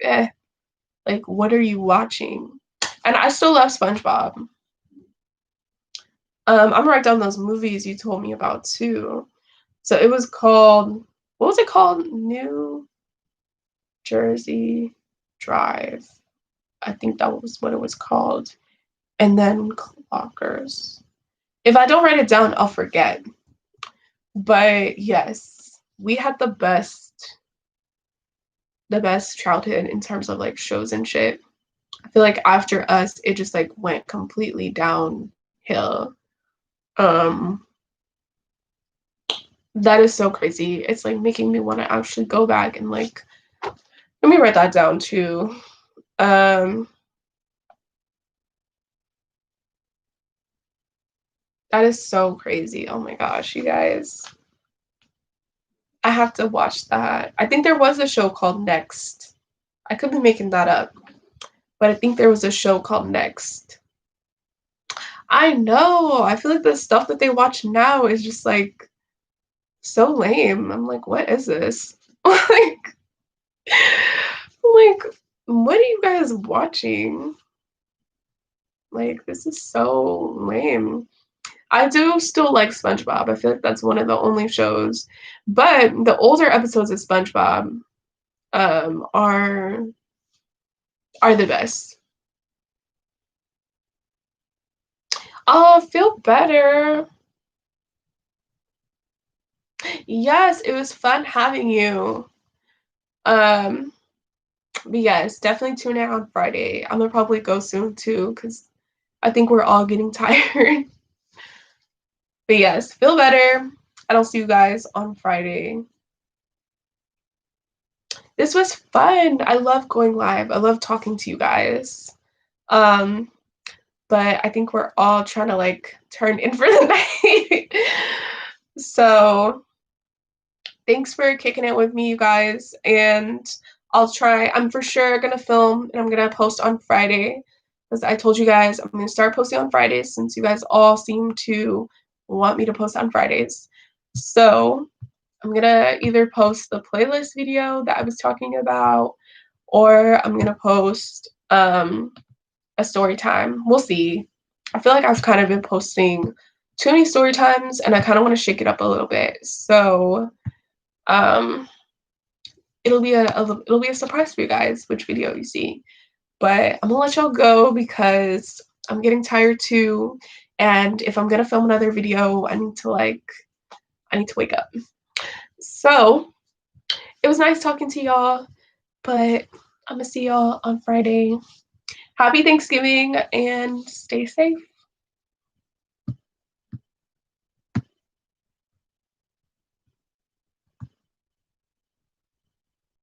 A: like what are you watching? And I still love SpongeBob. I'm gonna write down those movies you told me about too. So it was called, what was it called? New Jersey Drive. I think that was what it was called. And then Clockers. If I don't write it down, I'll forget. But yes, we had the best childhood in terms of like shows and shit. I feel like after us, it just like went completely downhill. Um, that is so crazy. It's like making me want to actually go back and like, let me write that down too. Um, that is so crazy. Oh my gosh, you guys. I have to watch that. I think there was a show called Next. I could be making that up, but I think there was a show called Next. I know. I feel like the stuff that they watch now is just like So lame. I'm like, what is this? Like, like, what are you guys watching? Like, this is so lame. I do still like SpongeBob. I feel like that's one of the only shows. But the older episodes of SpongeBob um are are the best. Oh, feel better. Yes, it was fun having you. Um, but yes, definitely tune in on Friday. I'm gonna probably go soon too, because I think we're all getting tired. But yes, feel better. And I'll see you guys on Friday. This was fun. I love going live. I love talking to you guys. Um, but I think we're all trying to like turn in for the night. So thanks for kicking it with me, you guys. And I'm for sure gonna film and I'm gonna post on Friday. Because I told you guys I'm gonna start posting on Fridays since you guys all seem to want me to post on Fridays. So I'm gonna either post the playlist video that I was talking about, or I'm gonna post a story time. We'll see. I feel like I've kind of been posting too many story times and I kind of want to shake it up a little bit. So um it'll be a surprise for you guys which video you see. But I'm gonna let y'all go because I'm getting tired too. And if I'm gonna film another video, I need to wake up. So it was nice talking to y'all, but I'm gonna see y'all on Friday. Happy Thanksgiving and stay safe.